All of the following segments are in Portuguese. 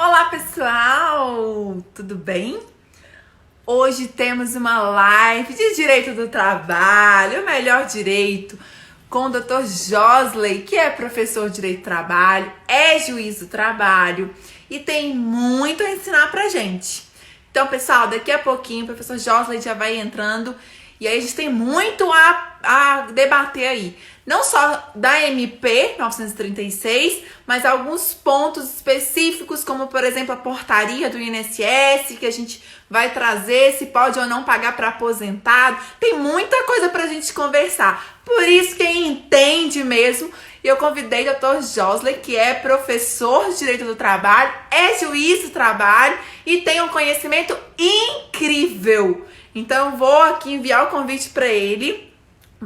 Olá, pessoal! Tudo bem? Hoje temos uma live de Direito do Trabalho, o melhor direito, com o Dr. Josley, que é professor de Direito do Trabalho, é juiz do trabalho e tem muito a ensinar pra gente. Então, pessoal, daqui a pouquinho o professor Josley já vai entrando e aí a gente tem muito a debater aí. Não só da MP 936, mas alguns pontos específicos, como, por exemplo, a portaria do INSS, que a gente vai trazer, se pode ou não pagar para aposentado. Tem muita coisa para a gente conversar. Por isso, quem entende mesmo, eu convidei o Dr. Josley, que é professor de Direito do Trabalho, é juiz do trabalho e tem um conhecimento incrível. Então, eu vou aqui enviar o convite para ele.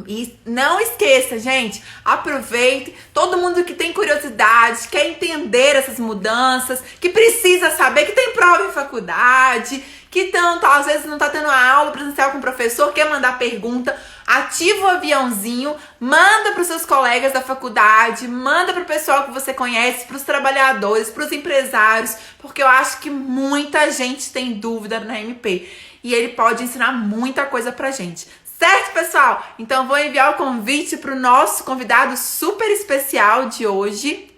E não esqueça, gente, aproveite, todo mundo que tem curiosidade, quer entender essas mudanças, que precisa saber que tem prova em faculdade, que tanto, às vezes não tá tendo a aula presencial com o professor, quer mandar pergunta, ativa o aviãozinho, manda para os seus colegas da faculdade, manda para o pessoal que você conhece, para os trabalhadores, para os empresários, porque eu acho que muita gente tem dúvida na MP e ele pode ensinar muita coisa pra gente. Certo, pessoal? Então, vou enviar o convite para o nosso convidado super especial de hoje,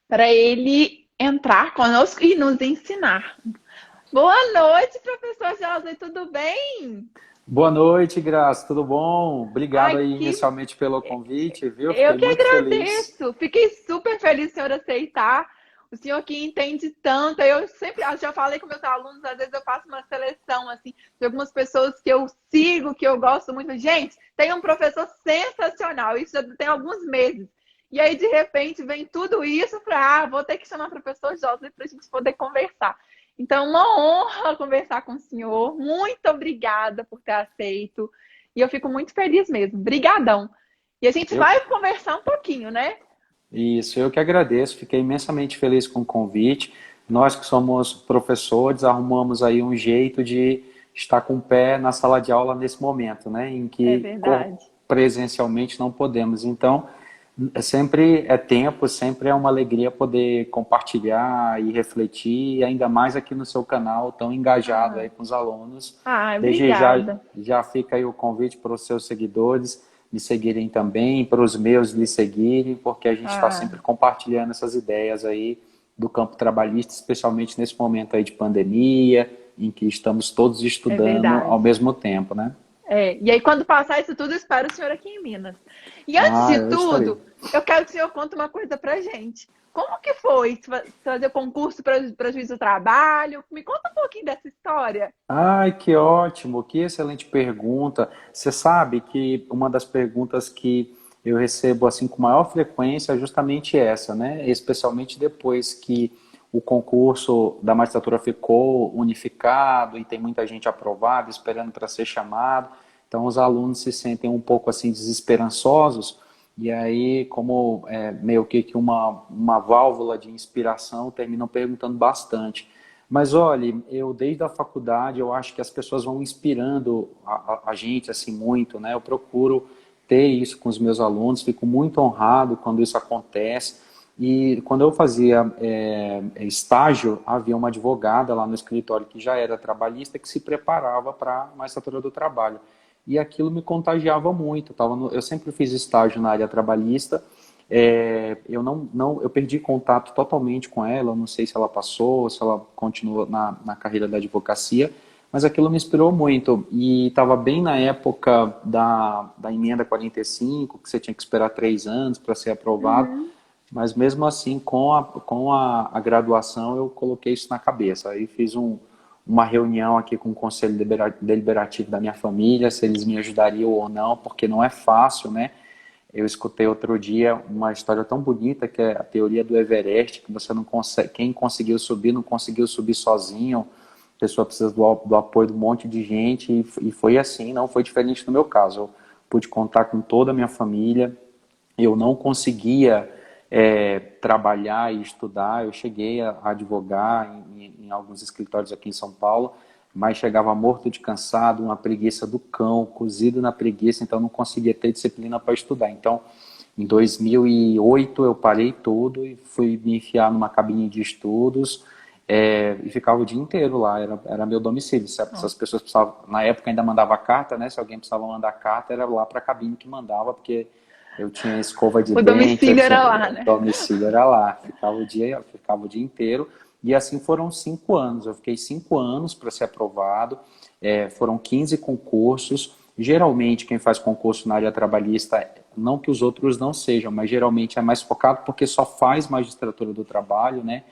para ele entrar conosco e nos ensinar. Boa noite, professor Josley, tudo bem? Boa noite, Graça, tudo bom? Obrigado Ai, aí que inicialmente pelo convite, viu? eu Fiquei que muito feliz. agradeço. Fiquei super feliz, senhor, aceitar. O senhor que entende tanto. Eu sempre, já falei com meus alunos, às vezes eu faço uma seleção assim de algumas pessoas que eu sigo, que eu gosto muito. Gente, tem um professor sensacional. Isso já tem alguns meses. E aí, de repente, vem tudo isso para, vou ter que chamar o professor José para a gente poder conversar. Então, uma honra conversar com o senhor. Muito obrigada por ter aceito. E eu fico muito feliz mesmo. Brigadão. E a gente Eu, vai conversar um pouquinho, né? eu que agradeço, fiquei imensamente feliz com o convite. Nós que somos professores, arrumamos aí um jeito de estar com o pé na sala de aula nesse momento, né? Em É que verdade. presencialmente não podemos. Então, sempre é tempo, sempre é uma alegria poder compartilhar e refletir, ainda mais aqui no seu canal, tão engajado Ah, aí com os alunos. Desde já, obrigada. já fica aí o convite para os seus seguidores me seguirem também, para os meus lhe seguirem, porque a gente está sempre Ah, compartilhando essas ideias aí do campo trabalhista, especialmente nesse momento aí de pandemia, em que estamos todos é estudando ao verdade. mesmo tempo, né? E aí, quando passar isso tudo, eu espero o senhor aqui em Minas. E antes Ah, de eu estarei. tudo, eu quero que o senhor conte uma coisa pra gente. Como que foi fazer concurso para juiz do trabalho? Me conta um pouquinho dessa história. Ai, que ótimo, que excelente pergunta. Você sabe que uma das perguntas que eu recebo assim com maior frequência é justamente essa, né? Especialmente depois que o concurso da magistratura ficou unificado e tem muita gente aprovada, esperando para ser chamado. Então os alunos se sentem um pouco assim desesperançosos e aí, como é meio que uma válvula de inspiração, terminam perguntando bastante. Mas olha, eu desde a faculdade eu acho que as pessoas vão inspirando a gente assim muito, né? Eu procuro ter isso com os meus alunos, fico muito honrado quando isso acontece. E quando eu fazia estágio, havia uma advogada lá no escritório que já era trabalhista que se preparava para a magistratura do trabalho. E aquilo me contagiava muito. Eu sempre fiz estágio na área trabalhista, eu eu perdi contato totalmente com ela, eu não sei se ela passou, se ela continuou na carreira da advocacia, mas aquilo me inspirou muito. E estava bem na época da emenda 45, que você tinha que esperar 3 anos para ser aprovado, Uhum. mas mesmo assim, com a graduação, eu coloquei isso na cabeça. Aí fiz uma reunião aqui com o conselho deliberativo da minha família, se eles me ajudariam ou não, porque não é fácil, né? Eu escutei outro dia uma história tão bonita que é a teoria do Everest, que você não consegue, quem conseguiu subir não conseguiu subir sozinho, a pessoa precisa do apoio de um monte de gente e foi assim, não foi diferente no meu caso. Eu pude contar com toda a minha família, eu não conseguia trabalhar e estudar, eu cheguei a advogar em alguns escritórios aqui em São Paulo, mas chegava morto de cansado, uma preguiça do cão, cozido na preguiça, então não conseguia ter disciplina para estudar. Então, Em 2008 eu parei tudo e fui me enfiar numa cabine de estudos, e ficava o dia inteiro lá, era meu domicílio. Se as Nossa. pessoas precisavam, na época ainda mandava carta, né? Se alguém precisava mandar carta, era lá para a cabine que mandava, porque eu tinha escova de O dente, eu domicílio tinha era lá, né? domicílio era lá, ficava o dia inteiro. E assim foram 5 anos. Eu fiquei 5 anos para ser aprovado. Foram 15 concursos. Geralmente quem faz concurso na área trabalhista, não que os outros não sejam, mas geralmente é mais focado porque só faz magistratura do trabalho, né?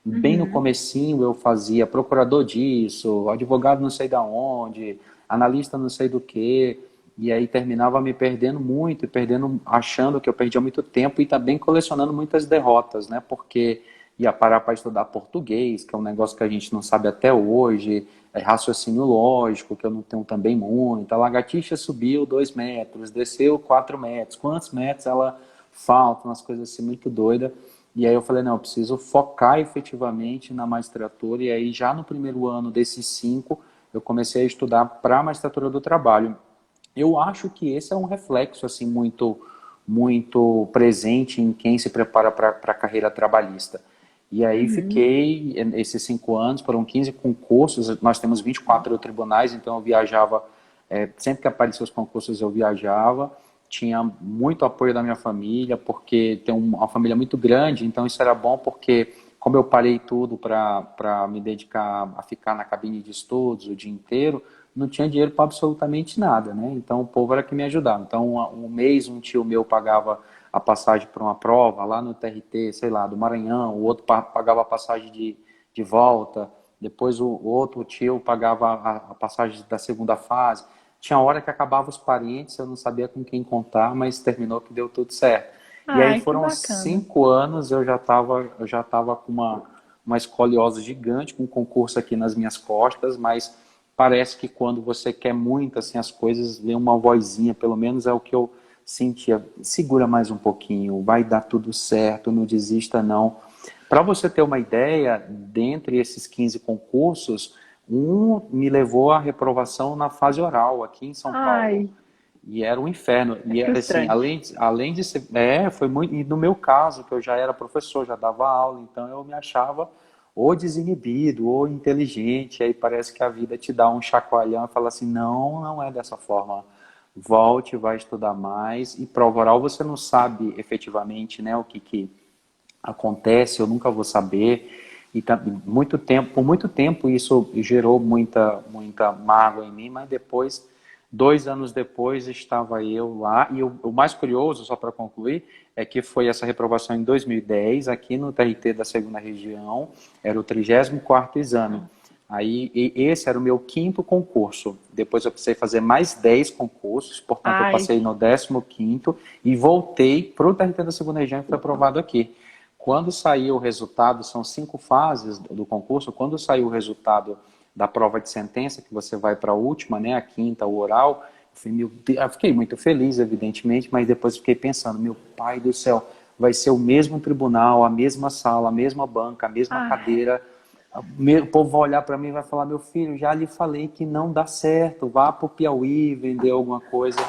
Bem no Uhum. comecinho eu fazia procurador disso, advogado não sei da onde, analista não sei do que, e aí terminava me perdendo muito, e perdendo, achando que eu perdia muito tempo e também colecionando muitas derrotas, né? Porque ia parar para estudar português, que é um negócio que a gente não sabe até hoje, raciocínio lógico, que eu não tenho também muito. A lagartixa subiu 2 metros, desceu 4 metros, quantos metros ela falta, umas coisas assim muito doidas. E aí eu falei, não, eu preciso focar efetivamente na magistratura. E aí já no primeiro ano desses 5, eu comecei a estudar para a magistratura do trabalho. Eu acho que esse é um reflexo assim muito presente em quem se prepara para a carreira trabalhista. E aí Uhum. fiquei, esses 5 anos, foram 15 concursos, nós temos 24 tribunais, então eu viajava, sempre que apareciam os concursos eu viajava, tinha muito apoio da minha família, porque tem uma família muito grande, então isso era bom porque, como eu parei tudo para me dedicar a ficar na cabine de estudos o dia inteiro, não tinha dinheiro para absolutamente nada, né? Então o povo era que me ajudava. Então um mês um tio meu pagava a passagem para uma prova lá no TRT, sei lá, do Maranhão, o outro pagava a passagem de volta, depois o outro tio pagava a passagem da segunda fase. Tinha hora que acabava os parentes, eu não sabia com quem contar, mas terminou que deu tudo certo. E aí Ai, que foram bacana. 5 anos, eu já tava com uma escoliose gigante, com um concurso aqui nas minhas costas, mas parece que quando você quer muito assim as coisas, vem uma vozinha, pelo menos é o que eu sentia. Segura mais um pouquinho, vai dar tudo certo, não desista não. Para você ter uma ideia, dentre esses 15 concursos, um me levou à reprovação na fase oral aqui em São Paulo. Ai, E era um inferno. é E assim, frustrante. além de ser. Foi muito. E no meu caso, que eu já era professor, já dava aula, então eu me achava ou desinibido, ou inteligente. Aí parece que a vida te dá um chacoalhão e fala assim: não, não é dessa forma. Volte, vai estudar mais. E prova oral você não sabe efetivamente, né, o que acontece, eu nunca vou saber. E muito tempo, por muito tempo isso gerou muita mágoa em mim, mas depois, 2 anos depois, estava eu lá. E o mais curioso, só para concluir, é que foi essa reprovação em 2010, aqui no TRT da segunda região, era o 34º exame. Aí, esse era o meu quinto concurso. Depois eu precisei fazer mais 10 concursos, portanto eu Ai, passei no 15º e voltei para o TRT da segunda região, que foi aprovado aqui. Quando saiu o resultado, são 5 fases do concurso, quando saiu o resultado da prova de sentença, que você vai para a última, né, a quinta, o oral, eu fiquei muito feliz, evidentemente, mas depois fiquei pensando, meu pai do céu, vai ser o mesmo tribunal, a mesma sala, a mesma banca, a mesma ai. cadeira, o povo vai olhar para mim e vai falar, meu filho, já lhe falei que não dá certo, vá para o Piauí vender alguma coisa.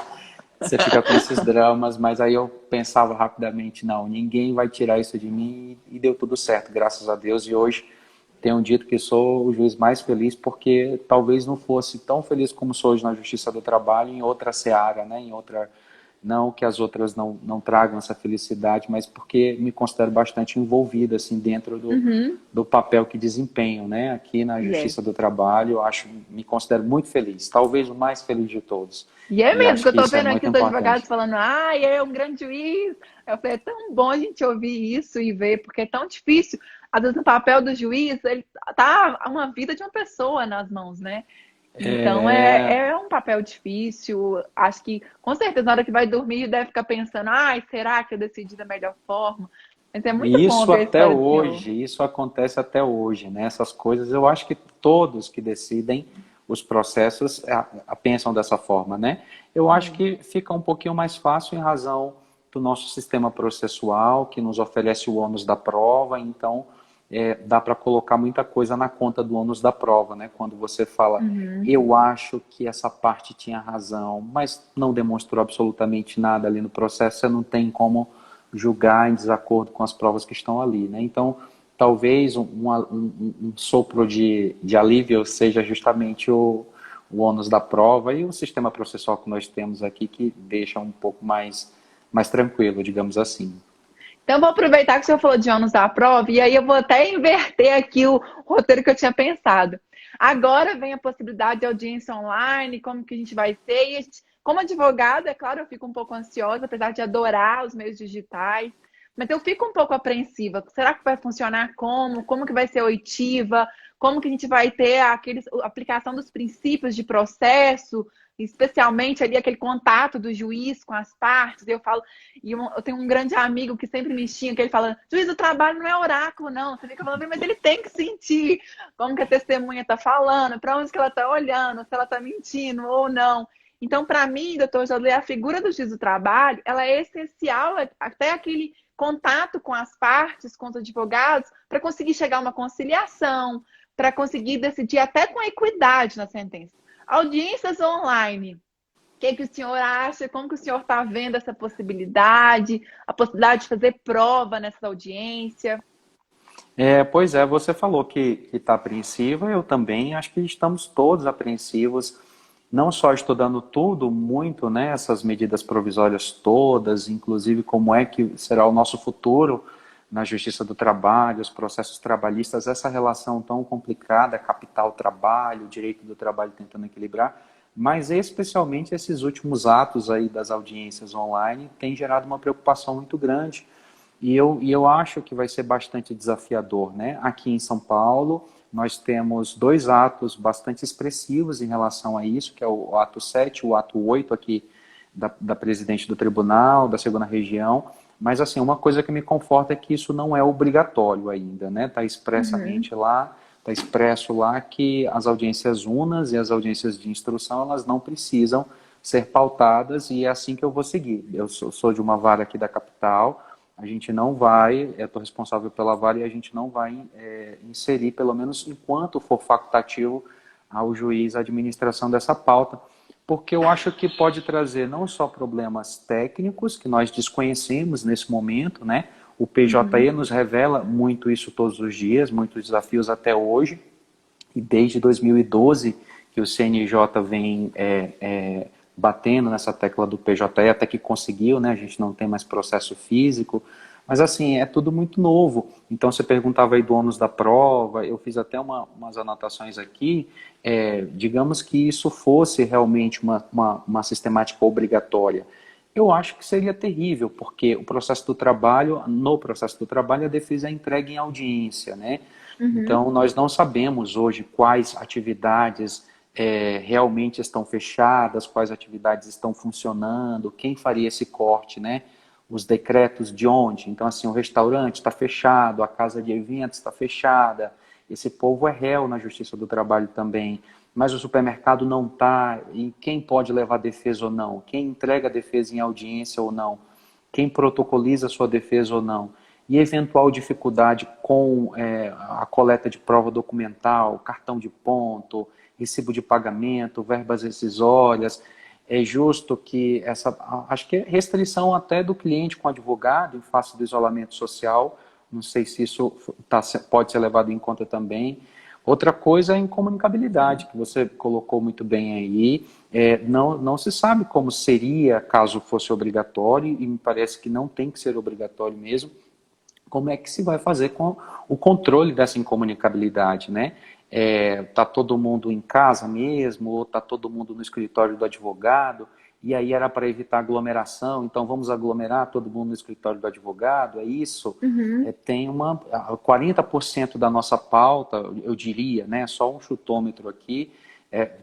Você fica com esses dramas, mas aí eu pensava rapidamente, não, ninguém vai tirar isso de mim e deu tudo certo, graças a Deus. E hoje tenho dito que sou o juiz mais feliz porque talvez não fosse tão feliz como sou hoje na Justiça do Trabalho em outra seara, né, em outra. Não que as outras não tragam essa felicidade, mas porque me considero bastante envolvido assim dentro Uhum. do papel que desempenho, né? Aqui na E é. Justiça do Trabalho, eu me considero muito feliz, talvez o mais feliz de todos. E é E mesmo, acho que eu que tô isso é vendo aqui muito os advogados importante. falando, ai, é um grande juiz. Eu falei, é tão bom a gente ouvir isso e ver, porque é tão difícil. Às vezes, o papel do juiz, ele tá uma vida de uma pessoa nas mãos, né? Então, É, é um papel difícil. Acho que, com certeza, na hora que vai dormir, deve ficar pensando, ai, será que eu decidi da melhor forma? Mas é muito e bom isso ver a até história do senhor. hoje, isso acontece até hoje, né? Essas coisas, eu acho que todos que decidem os processos pensam dessa forma, né? Eu acho É. que fica um pouquinho mais fácil em razão do nosso sistema processual, que nos oferece o ônus da prova, então dá para colocar muita coisa na conta do ônus da prova, né? Quando você fala, eu acho que essa parte tinha razão, mas não demonstrou absolutamente nada ali no processo, você não tem como julgar em desacordo com as provas que estão ali, né? Então, talvez um sopro de alívio seja justamente o ônus da prova e o sistema processual que nós temos aqui, que deixa um pouco mais tranquilo, digamos assim. Então, vou aproveitar que o senhor falou de ônus da prova, e aí eu vou até inverter aqui o roteiro que eu tinha pensado. Agora vem a possibilidade de audiência online, como que a gente vai ser, e a gente, como advogada, é claro, eu fico um pouco ansiosa, apesar de adorar os meios digitais, mas eu fico um pouco apreensiva. Será que vai funcionar como? Como que vai ser a oitiva? Como que a gente vai ter a aplicação dos princípios de processo, especialmente ali aquele contato do juiz com as partes? Eu falo, eu tenho um grande amigo que sempre me xinga, que ele fala, juiz do trabalho não é oráculo, não. Você fica falando, mas ele tem que sentir como que a testemunha está falando, para onde que ela está olhando, se ela está mentindo ou não. Então, para mim, doutor José, a figura do juiz do trabalho, ela é essencial, até aquele contato com as partes, com os advogados, para conseguir chegar a uma conciliação, para conseguir decidir até com equidade na sentença. Audiências online. O que o senhor acha? Como que o senhor está vendo essa possibilidade? A possibilidade de fazer prova nessa audiência? Pois é, você falou que está apreensiva, eu também acho que estamos todos apreensivos, não só estudando tudo muito, né, essas medidas provisórias todas, inclusive como é que será o nosso futuro na Justiça do Trabalho, os processos trabalhistas, essa relação tão complicada, capital-trabalho, direito do trabalho tentando equilibrar, mas especialmente esses últimos atos aí das audiências online têm gerado uma preocupação muito grande. E eu acho que vai ser bastante desafiador, né? Aqui em São Paulo, nós temos dois atos bastante expressivos em relação a isso, que é o ato 7 e o ato 8 aqui da presidente do tribunal, da segunda região. Mas, assim, uma coisa que me conforta é que isso não é obrigatório ainda, né? Está expressamente lá, está expresso lá que as audiências unas e as audiências de instrução, elas não precisam ser pautadas e é assim que eu vou seguir. Eu sou de uma vara aqui da capital. A gente não vai, eu estou responsável pela vara e a gente não vai inserir, pelo menos enquanto for facultativo ao juiz a administração dessa pauta, porque eu acho que pode trazer não só problemas técnicos, que nós desconhecemos nesse momento, né? O PJE nos revela muito isso todos os dias, muitos desafios até hoje, e desde 2012 que o CNJ vem batendo nessa tecla do PJE, até que conseguiu, né? A gente não tem mais processo físico, mas assim, é tudo muito novo. Então você perguntava aí do ônus da prova, eu fiz até umas anotações aqui, digamos que isso fosse realmente uma sistemática obrigatória. Eu acho que seria terrível, porque o processo do trabalho, no processo do trabalho, a defesa é entregue em audiência, né? Então, nós não sabemos hoje quais atividades realmente estão fechadas, quais atividades estão funcionando, quem faria esse corte, né? Os decretos de onde. Então, assim, o restaurante está fechado, a casa de eventos está fechada, esse povo é réu na Justiça do Trabalho também, mas o supermercado não está, e quem pode levar defesa ou não? Quem entrega a defesa em audiência ou não? Quem protocoliza a sua defesa ou não? E eventual dificuldade com a coleta de prova documental, cartão de ponto, recibo de pagamento, verbas rescisórias. É justo que acho que é restrição até do cliente com advogado em face do isolamento social, não sei se isso pode ser levado em conta também. Outra coisa é a incomunicabilidade, que você colocou muito bem aí. Não se sabe como seria caso fosse obrigatório, e me parece que não tem que ser obrigatório mesmo. Como é que se vai fazer com o controle dessa incomunicabilidade, né? Tá todo mundo em casa mesmo, ou tá todo mundo no escritório do advogado, e aí era para evitar aglomeração, então vamos aglomerar todo mundo no escritório do advogado, é isso? Tem 40% da nossa pauta, eu diria, né? Só um chutômetro aqui,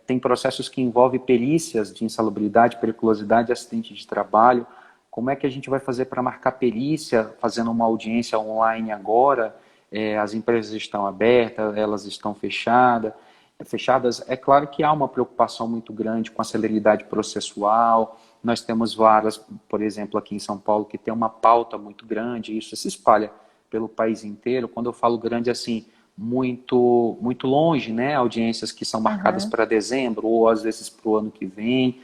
tem processos que envolvem perícias de insalubridade, periculosidade e acidente de trabalho. Como é que a gente vai fazer para marcar perícia, fazendo uma audiência online agora? As empresas estão abertas, elas estão fechadas. É claro que há uma preocupação muito grande com a celeridade processual. Nós temos varas, por exemplo, aqui em São Paulo, que tem uma pauta muito grande, e isso se espalha pelo país inteiro. Quando eu falo grande, assim, muito longe, né? Audiências que são marcadas Aham. para dezembro ou às vezes para o ano que vem.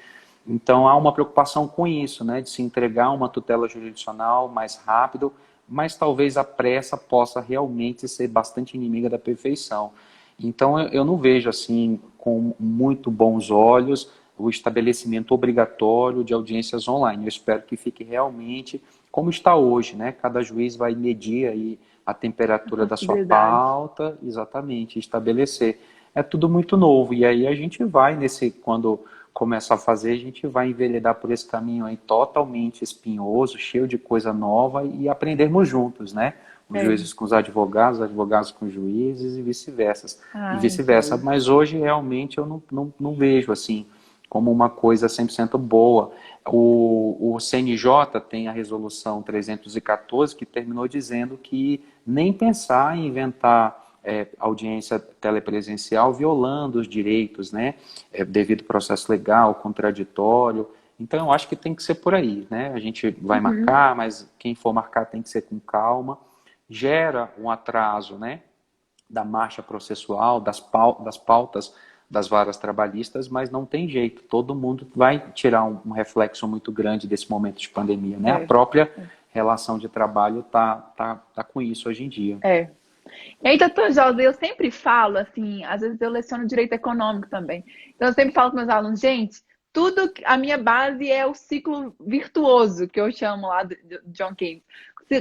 Então há uma preocupação com isso, né? De se entregar uma tutela jurisdicional mais rápido, mas talvez a pressa possa realmente ser bastante inimiga da perfeição. Então eu não vejo assim com muito bons olhos o estabelecimento obrigatório de audiências online. Eu espero que fique realmente como está hoje, né? Cada juiz vai medir aí a temperatura da sua Possibilidade. pauta, exatamente, estabelecer. É tudo muito novo e aí a gente vai quando começa a fazer, a gente vai enveredar por esse caminho aí totalmente espinhoso, cheio de coisa nova e aprendermos juntos, né? Os É. juízes com os advogados com os juízes e vice-versa. E Ai, vice-versa. Deus. Mas hoje realmente eu não vejo assim como uma coisa 100% boa. O CNJ tem a resolução 314 que terminou dizendo que nem pensar em inventar audiência telepresencial violando os direitos, né? Devido ao processo legal, contraditório. Então eu acho que tem que ser por aí, né? A gente vai Uhum. marcar, mas quem for marcar tem que ser com calma. Gera um atraso, né? Da marcha processual, das pautas das varas trabalhistas, mas não tem jeito, todo mundo vai tirar um reflexo muito grande desse momento de pandemia, né? A É. própria relação de trabalho tá com isso hoje em dia. É. E aí, doutor Josa, eu sempre falo, assim, às vezes eu leciono direito econômico também. Então, eu sempre falo com meus alunos, gente, a minha base é o ciclo virtuoso, que eu chamo lá do John Keynes.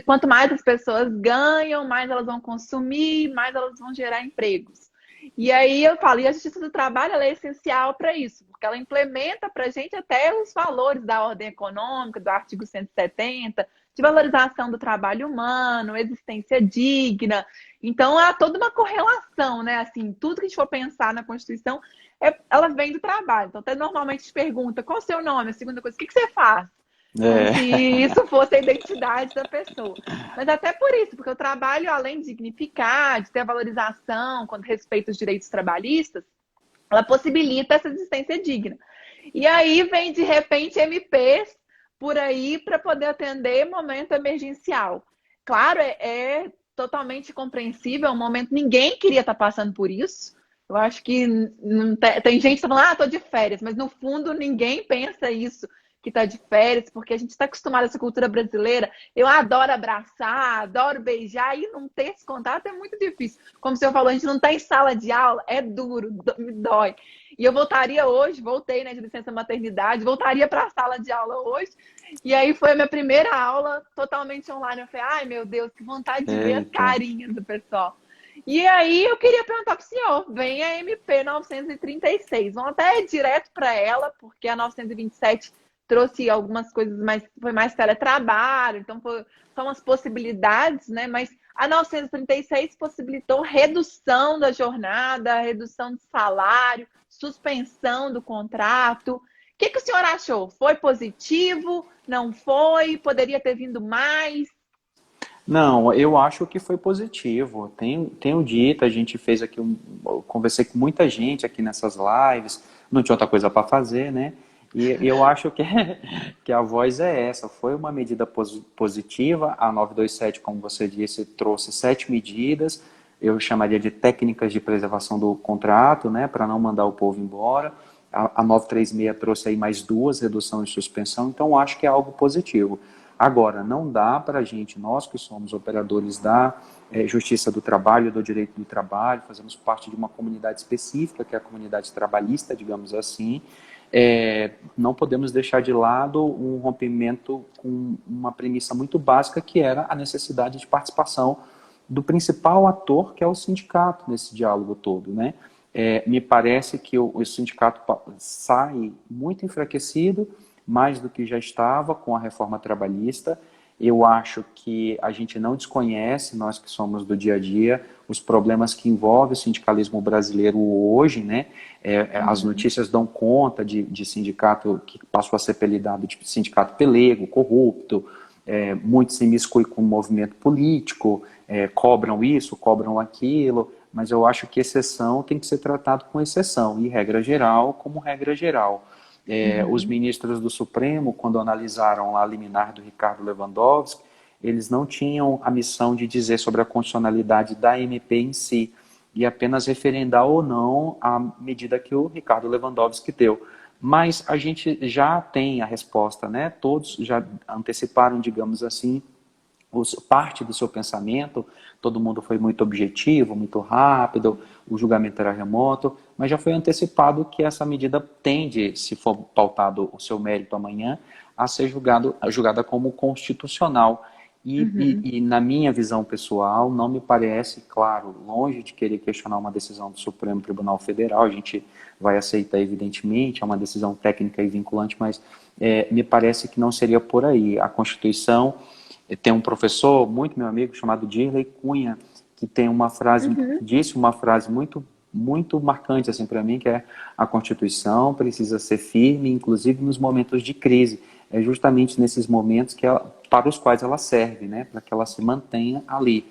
Quanto mais as pessoas ganham, mais elas vão consumir, mais elas vão gerar empregos. E aí eu falo, e a justiça do trabalho ela é essencial para isso, porque ela implementa para a gente até os valores da ordem econômica, do artigo 170, de valorização do trabalho humano, existência digna. Então, há toda uma correlação, né? Assim, tudo que a gente for pensar na Constituição, ela vem do trabalho. Então, até normalmente te pergunta, qual é o seu nome? A segunda coisa, o que você faz? Como se É, isso fosse a identidade da pessoa. Mas até por isso, porque o trabalho, além de dignificar, de ter a valorização quando respeita os direitos trabalhistas, ela possibilita essa existência digna. E aí vem, de repente, MPs por aí para poder atender momento emergencial. Claro, é totalmente compreensível, é um momento ninguém queria estar passando por isso. Eu acho que não tem gente que está falando, tô de férias, mas no fundo ninguém pensa isso, que está de férias, porque a gente está acostumado a essa cultura brasileira. Eu adoro abraçar, adoro beijar, e não ter esse contato é muito difícil. Como o senhor falou, a gente não está em sala de aula, é duro, me dói. E eu voltaria hoje, voltei, né, de licença maternidade, voltaria para a sala de aula hoje. E aí foi a minha primeira aula totalmente online. Eu falei, ai meu Deus, que vontade de ver as eita. carinhas do pessoal. E aí eu queria perguntar para o senhor, vem a MP 936, vamos até direto para ela, porque a 927 trouxe algumas coisas, mas foi mais teletrabalho, então são as possibilidades, né? Mas a 936 possibilitou redução da jornada, redução de salário, suspensão do contrato. O que o senhor achou? Foi positivo? Não foi? Poderia ter vindo mais? Não, eu acho que foi positivo. Tenho dito, a gente fez aqui, eu conversei com muita gente aqui nessas lives, não tinha outra coisa para fazer, né? E eu acho que, que a voz é essa. Foi uma medida positiva. A 927, como você disse, trouxe 7 medidas. Eu chamaria de técnicas de preservação do contrato, né? Para não mandar o povo embora. A 936 trouxe aí mais 2, redução e suspensão. Então, acho que é algo positivo. Agora, não dá para a gente, nós que somos operadores da Justiça do Trabalho, do Direito do Trabalho, fazemos parte de uma comunidade específica, que é a comunidade trabalhista, digamos assim, não podemos deixar de lado um rompimento com uma premissa muito básica, que era a necessidade de participação do principal ator, que é o sindicato, nesse diálogo todo, né? Me parece que o sindicato sai muito enfraquecido, mais do que já estava com a reforma trabalhista. Eu acho que a gente não desconhece, nós que somos do dia a dia, os problemas que envolvem o sindicalismo brasileiro hoje, né? As notícias dão conta de sindicato que passou a ser apelidado de sindicato pelego, corrupto, muito se imiscui com o movimento político, cobram isso, cobram aquilo, mas eu acho que exceção tem que ser tratado com exceção, e regra geral como regra geral. Os Uhum. ministros do Supremo, quando analisaram lá a liminar do Ricardo Lewandowski, eles não tinham a missão de dizer sobre a constitucionalidade da MP em si, e apenas referendar ou não a medida que o Ricardo Lewandowski deu. Mas a gente já tem a resposta, né? Todos já anteciparam, digamos assim, parte do seu pensamento. Todo mundo foi muito objetivo, muito rápido, o julgamento era remoto, mas já foi antecipado que essa medida tende, se for pautado o seu mérito amanhã, a ser julgada como constitucional. E na minha visão pessoal, não me parece, claro, longe de querer questionar uma decisão do Supremo Tribunal Federal, a gente vai aceitar evidentemente, é uma decisão técnica e vinculante, mas me parece que não seria por aí. A Constituição tem um professor, muito meu amigo, chamado Dirley Cunha, que tem uma frase, disse uma frase muito marcante assim para mim, que é: a Constituição precisa ser firme, inclusive nos momentos de crise. É justamente nesses momentos para os quais ela serve, né? Para que ela se mantenha ali.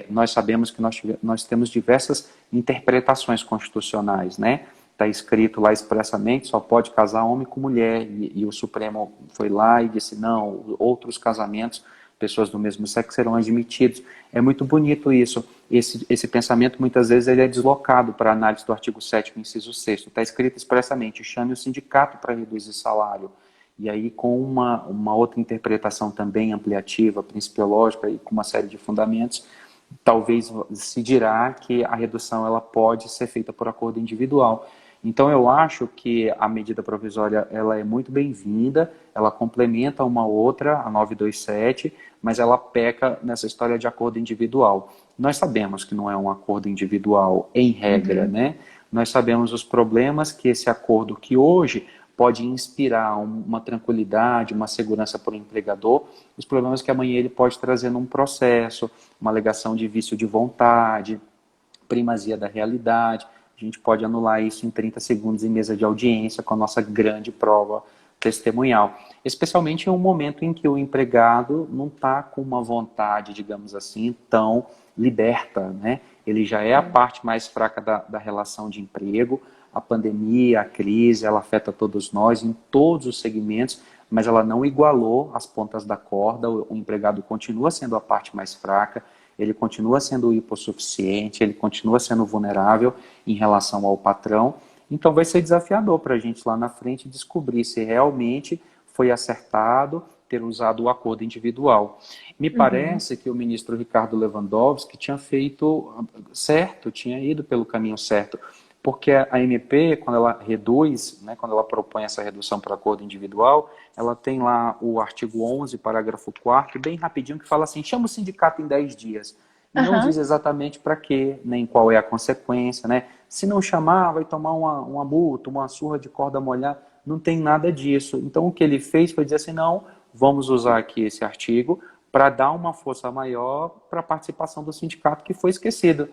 Nós sabemos que nós temos diversas interpretações constitucionais, né? Está escrito lá expressamente, só pode casar homem com mulher, e o Supremo foi lá e disse: não, outros casamentos, pessoas do mesmo sexo serão admitidos. É muito bonito isso. Esse pensamento, muitas vezes, ele é deslocado para a análise do artigo 7º, inciso 6º. Está escrito expressamente: chame o sindicato para reduzir salário. E aí, com uma outra interpretação também ampliativa, principiológica e com uma série de fundamentos, talvez se dirá que a redução ela pode ser feita por acordo individual. Então, eu acho que a medida provisória ela é muito bem-vinda, ela complementa uma outra, a 927, mas ela peca nessa história de acordo individual. Nós sabemos que não é um acordo individual em regra, né? Nós sabemos os problemas que esse acordo, que hoje pode inspirar uma tranquilidade, uma segurança para o empregador, os problemas que amanhã ele pode trazer num processo, uma alegação de vício de vontade, primazia da realidade. A gente pode anular isso em 30 segundos em mesa de audiência com a nossa grande prova testemunhal. Especialmente em um momento em que o empregado não está com uma vontade, digamos assim, tão liberta, né? Ele já é a parte mais fraca da relação de emprego. A pandemia, a crise, ela afeta todos nós em todos os segmentos, mas ela não igualou as pontas da corda. O empregado continua sendo a parte mais fraca, ele continua sendo hipossuficiente, ele continua sendo vulnerável em relação ao patrão. Então vai ser desafiador para a gente lá na frente descobrir se realmente foi acertado ter usado o acordo individual. Me parece que o ministro Ricardo Lewandowski tinha feito certo, tinha ido pelo caminho certo, porque a MP, quando ela reduz, né, quando ela propõe essa redução para acordo individual, ela tem lá o artigo 11, parágrafo 4º, bem rapidinho, que fala assim: chama o sindicato em 10 dias. E não diz exatamente para quê, nem qual é a consequência, né? Se não chamar, vai tomar uma multa, uma surra de corda molhada. Não tem nada disso. Então, o que ele fez foi dizer assim: não, vamos usar aqui esse artigo para dar uma força maior para a participação do sindicato, que foi esquecido.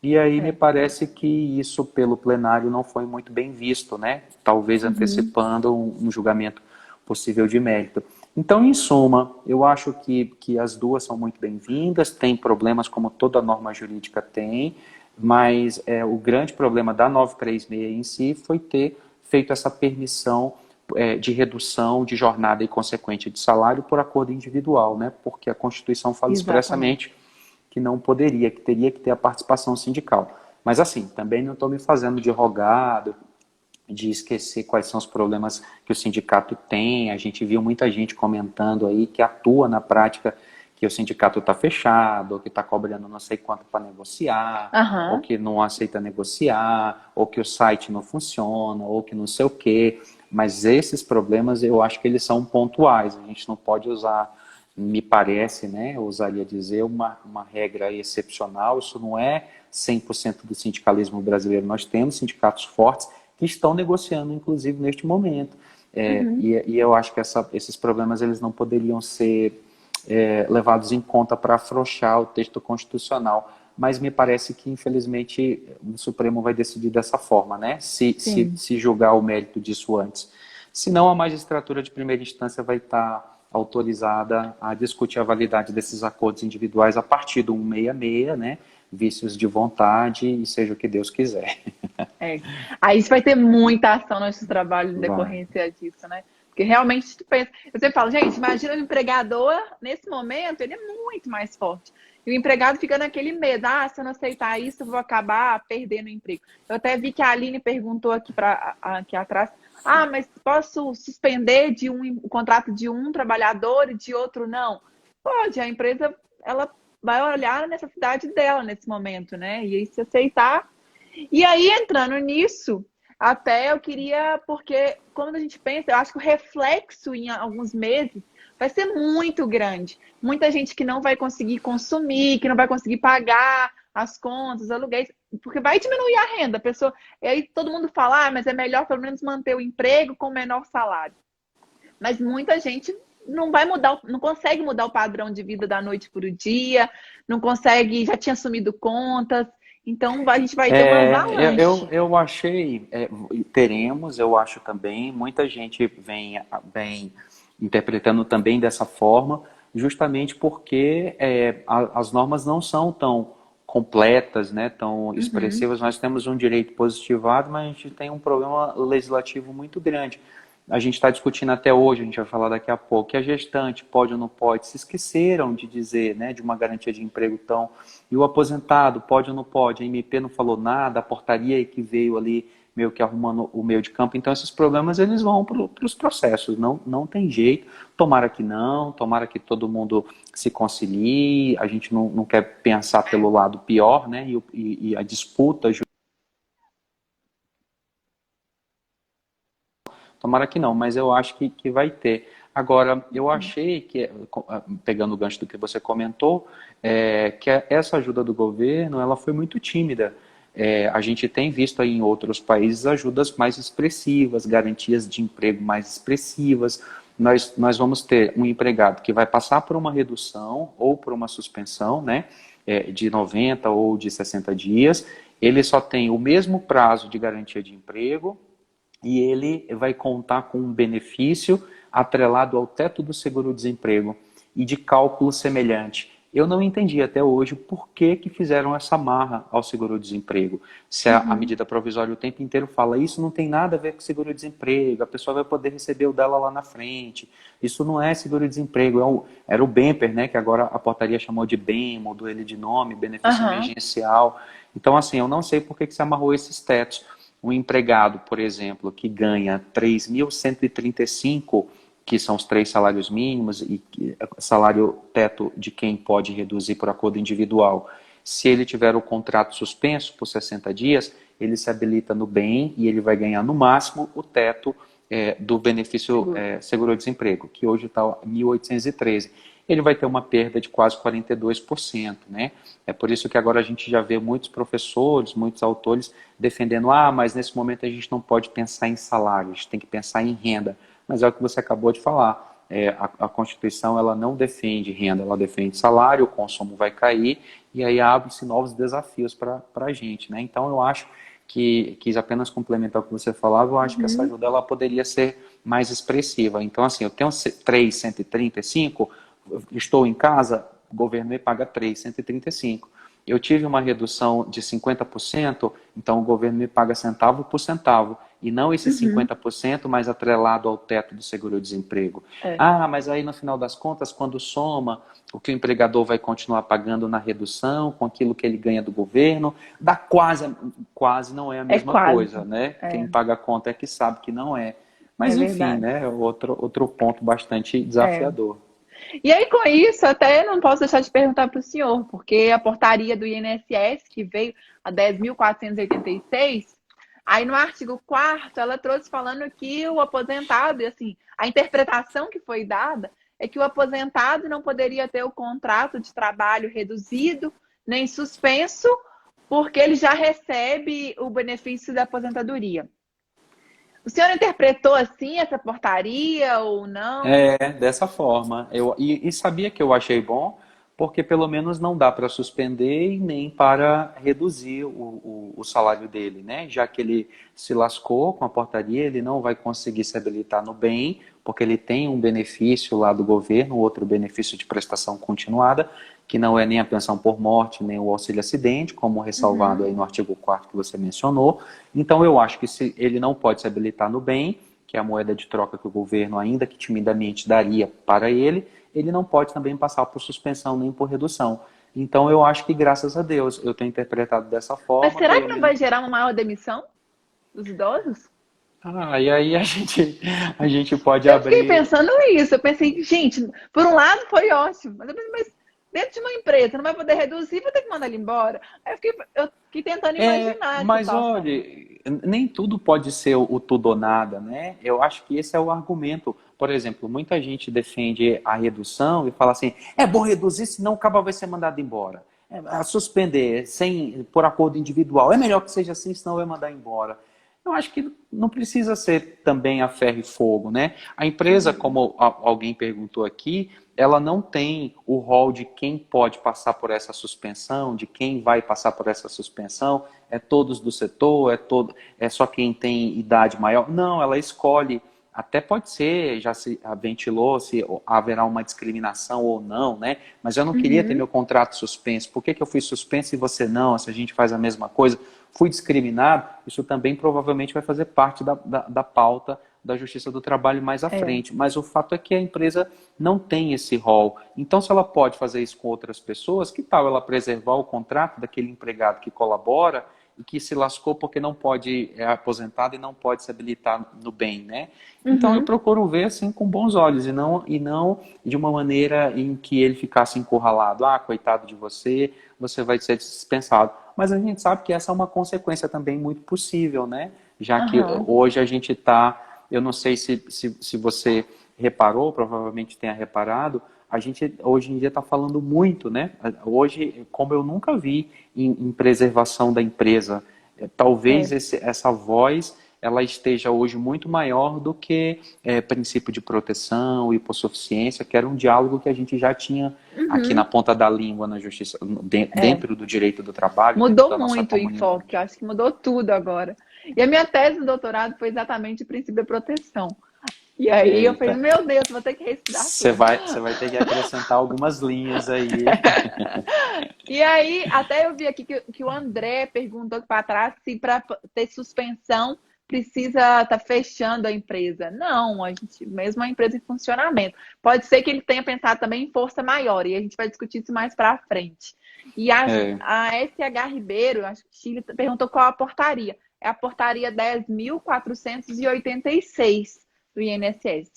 E aí me parece que isso pelo plenário não foi muito bem visto, né? Talvez antecipando um julgamento possível de mérito. Então, em suma, eu acho que as duas são muito bem-vindas, tem problemas como toda norma jurídica tem, mas o grande problema da 936 em si foi ter feito essa permissão de redução de jornada e consequente de salário por acordo individual, né? Porque a Constituição fala expressamente que não poderia, que teria que ter a participação sindical. Mas assim, também não estou me fazendo de rogado, de esquecer quais são os problemas que o sindicato tem. A gente viu muita gente comentando aí que atua na prática que o sindicato está fechado, ou que está cobrando não sei quanto para negociar, ou que não aceita negociar, ou que o site não funciona, ou que não sei o quê. Mas esses problemas eu acho que eles são pontuais. A gente não pode usar, me parece, né, eu ousaria dizer, uma regra excepcional. Isso não é 100% do sindicalismo brasileiro. Nós temos sindicatos fortes que estão negociando, inclusive, neste momento. E eu acho que esses problemas eles não poderiam ser levados em conta para afrouxar o texto constitucional. Mas me parece que, infelizmente, o Supremo vai decidir dessa forma, né? Se julgar o mérito disso antes. Senão, a magistratura de primeira instância vai estar autorizada a discutir a validade desses acordos individuais a partir do 166, né? Vícios de vontade e seja o que Deus quiser. Aí vai ter muita ação no nosso trabalho em decorrência disso, né? Porque realmente tu pensa, eu sempre falo, gente, imagina o empregador, nesse momento, ele é muito mais forte. E o empregado fica naquele medo, se eu não aceitar isso, eu vou acabar perdendo o emprego. Eu até vi que a Aline perguntou aqui atrás, mas posso suspender o contrato de um trabalhador e de outro não? Pode, a empresa, ela vai olhar a necessidade dela nesse momento, né? E aí se aceitar. E aí, entrando nisso, até eu queria, porque quando a gente pensa, eu acho que o reflexo em alguns meses vai ser muito grande. Muita gente que não vai conseguir consumir, que não vai conseguir pagar as contas, os aluguéis, porque vai diminuir a renda. A pessoa, e aí todo mundo fala, mas é melhor pelo menos manter o emprego com menor salário. Mas muita gente não vai mudar, não consegue mudar o padrão de vida da noite para o dia, não consegue, já tinha assumido contas. Então a gente vai ter uma avalanche. Eu achei, teremos, eu acho também, muita gente vem interpretando também dessa forma, justamente porque as normas não são tão completas, né, tão expressivas. Nós temos um direito positivado, mas a gente tem um problema legislativo muito grande. A gente está discutindo até hoje, a gente vai falar daqui a pouco, que a gestante pode ou não pode. Se esqueceram de dizer, né, de uma garantia de emprego tão... E o aposentado pode ou não pode. A MP não falou nada, a portaria que veio ali meio que arrumando o meio de campo. Então esses problemas eles vão para os processos, não tem jeito. Tomara que não, tomara que todo mundo se concilie. A gente não quer pensar pelo lado pior, né, e a disputa... Tomara que não, mas eu acho que vai ter. Agora, eu achei que, pegando o gancho do que você comentou, que essa ajuda do governo ela foi muito tímida. A gente tem visto aí em outros países ajudas mais expressivas, garantias de emprego mais expressivas. Nós vamos ter um empregado que vai passar por uma redução ou por uma suspensão, né, de 90 ou de 60 dias. Ele só tem o mesmo prazo de garantia de emprego, e ele vai contar com um benefício atrelado ao teto do seguro-desemprego e de cálculo semelhante. Eu não entendi até hoje por que fizeram essa amarra ao seguro-desemprego. Se a medida provisória o tempo inteiro fala isso não tem nada a ver com seguro-desemprego, a pessoa vai poder receber o dela lá na frente. Isso não é seguro-desemprego, era o BEMPER, né, que agora a portaria chamou de BEM, mudou ele de nome, benefício emergencial. Então, assim, eu não sei por que se amarrou esses tetos. Um empregado, por exemplo, que ganha 3.135, que são os 3 salários mínimos e salário teto de quem pode reduzir por acordo individual. Se ele tiver o contrato suspenso por 60 dias, ele se habilita no bem e ele vai ganhar no máximo o teto do benefício seguro-desemprego, que hoje está 1.813. Ele vai ter uma perda de quase 42%, né? É por isso que agora a gente já vê muitos professores, muitos autores defendendo, mas nesse momento a gente não pode pensar em salário, a gente tem que pensar em renda. Mas é o que você acabou de falar, a Constituição ela não defende renda, ela defende salário, o consumo vai cair e aí abre-se novos desafios para a gente, né? Então eu acho que, quis apenas complementar o que você falava, eu acho que essa ajuda ela poderia ser mais expressiva. Então assim, eu tenho 3.135, estou em casa, o governo me paga 3.135. Eu tive uma redução de 50%, então o governo me paga centavo por centavo. E não esse 50%, mas atrelado ao teto do seguro-desemprego. Mas aí no final das contas, quando soma o que o empregador vai continuar pagando na redução, com aquilo que ele ganha do governo, dá quase não é a mesma coisa, né? Quem paga a conta é que sabe que não é. Mas enfim, né? Outro ponto bastante desafiador. E aí, com isso, até não posso deixar de perguntar para o senhor, porque a portaria do INSS, que veio a 10.486, aí no artigo 4º, ela trouxe falando que o aposentado, e assim, a interpretação que foi dada é que o aposentado não poderia ter o contrato de trabalho reduzido, nem suspenso, porque ele já recebe o benefício da aposentadoria. O senhor interpretou assim essa portaria ou não? Dessa forma. E sabia que eu achei bom, porque pelo menos não dá para suspender e nem para reduzir o salário dele, né? Já que ele se lascou com a portaria, ele não vai conseguir se habilitar no bem, porque ele tem um benefício lá do governo, outro benefício de prestação continuada, que não é nem a pensão por morte, nem o auxílio acidente, como ressalvado aí no artigo 4º que você mencionou. Então eu acho que se ele não pode se habilitar no bem, que é a moeda de troca que o governo, ainda que timidamente, daria para ele, ele não pode também passar por suspensão nem por redução. Então, eu acho que, graças a Deus, eu tenho interpretado dessa Mas forma, será pelo que não menos. vai gerar uma maior demissão dos idosos? E aí a gente pode Eu fiquei abrir. pensando isso. Eu pensei, gente, por um lado foi ótimo, mas eu pensei, mas dentro de uma empresa não vai poder reduzir, vou ter que mandar ele embora. Aí eu fiquei tentando imaginar a Mas situação. olha, nem tudo pode ser o tudo ou nada, né? Eu acho que esse é o argumento. Por exemplo, muita gente defende a redução e fala assim: é bom reduzir, senão o cabo vai ser mandado embora. A suspender sem por acordo individual. É melhor que seja assim, senão vai mandar embora. Eu acho que não precisa ser também a ferro e fogo, né? A empresa, como alguém perguntou aqui, ela não tem o rol de quem pode passar por essa suspensão, de quem vai passar por essa suspensão, é todos do setor, é só quem tem idade maior. Não, ela escolhe, até pode ser, já se ventilou se haverá uma discriminação ou não, né? Mas eu não queria ter Uhum. meu contrato suspenso. Por que que eu fui suspenso e você não? Se a gente faz a mesma coisa, fui discriminado, isso também provavelmente vai fazer parte da pauta da Justiça do Trabalho mais à É. frente. Mas o fato é que a empresa não tem esse rol. Então, se ela pode fazer isso com outras pessoas, que tal ela preservar o contrato daquele empregado que colabora e que se lascou porque não pode, é aposentado e não pode se habilitar no bem, né? Então, eu Uhum. procuro ver assim com bons olhos e não de uma maneira em que ele ficasse encurralado. Ah, coitado de você, você vai ser dispensado. Mas a gente sabe que essa é uma consequência também muito possível, né? Já que Aham. hoje a gente está, eu não sei se você reparou, provavelmente tenha reparado, a gente hoje em dia está falando muito, né? Hoje, como eu nunca vi em preservação da empresa, talvez É. essa voz ela esteja hoje muito maior do que princípio de proteção, hipossuficiência, que era um diálogo que a gente já tinha aqui na Uhum. ponta da língua na justiça, É. dentro do direito do trabalho, dentro da Mudou nossa muito o enfoque, comunidade. acho que mudou tudo agora. E a minha tese de doutorado foi exatamente o princípio da proteção. E aí eu falei, Eita, meu Deus, vou ter que reestudar tudo. você vai ter que acrescentar algumas linhas aí. E aí, até eu vi aqui que o André perguntou para trás se para ter suspensão precisa estar fechando a empresa. Não, a gente, mesmo a empresa em funcionamento. Pode ser que ele tenha pensado também em força maior, e a gente vai discutir isso mais para frente. E É, a SH Ribeiro, acho que Chile, perguntou qual a portaria. É a portaria 10.486 do INSS.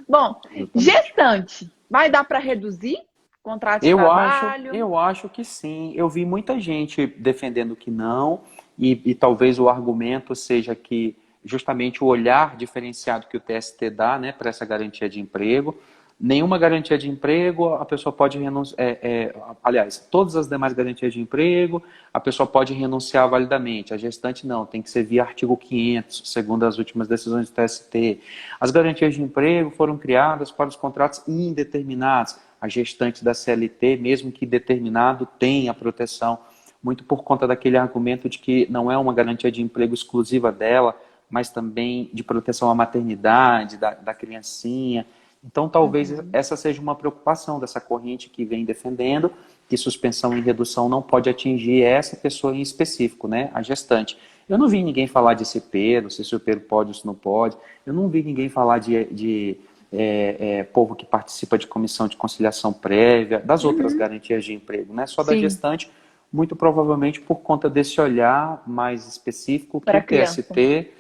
Bom, exatamente. gestante, vai dar para reduzir contrato de trabalho? Eu acho que sim. Eu vi muita gente defendendo que não, e talvez o argumento seja que justamente o olhar diferenciado que o TST dá, né, para essa garantia de emprego. Nenhuma garantia de emprego, a pessoa pode renunciar. Aliás, todas as demais garantias de emprego, a pessoa pode renunciar validamente. A gestante não, tem que ser via artigo 500, segundo as últimas decisões do TST. As garantias de emprego foram criadas para os contratos indeterminados. A gestante da CLT, mesmo que determinado, tem a proteção, muito por conta daquele argumento de que não é uma garantia de emprego exclusiva dela, mas também de proteção à maternidade, da criancinha. Então, talvez Uhum. essa seja uma preocupação dessa corrente que vem defendendo que suspensão e redução não pode atingir essa pessoa em específico, né, a gestante. Eu não vi ninguém falar de CPEiro, se CPEiro pode ou se não pode. Eu não vi ninguém falar de povo que participa de comissão de conciliação prévia, das outras Uhum. garantias de emprego, né? Só da Sim, gestante, muito provavelmente por conta desse olhar mais específico que para o a criança. TST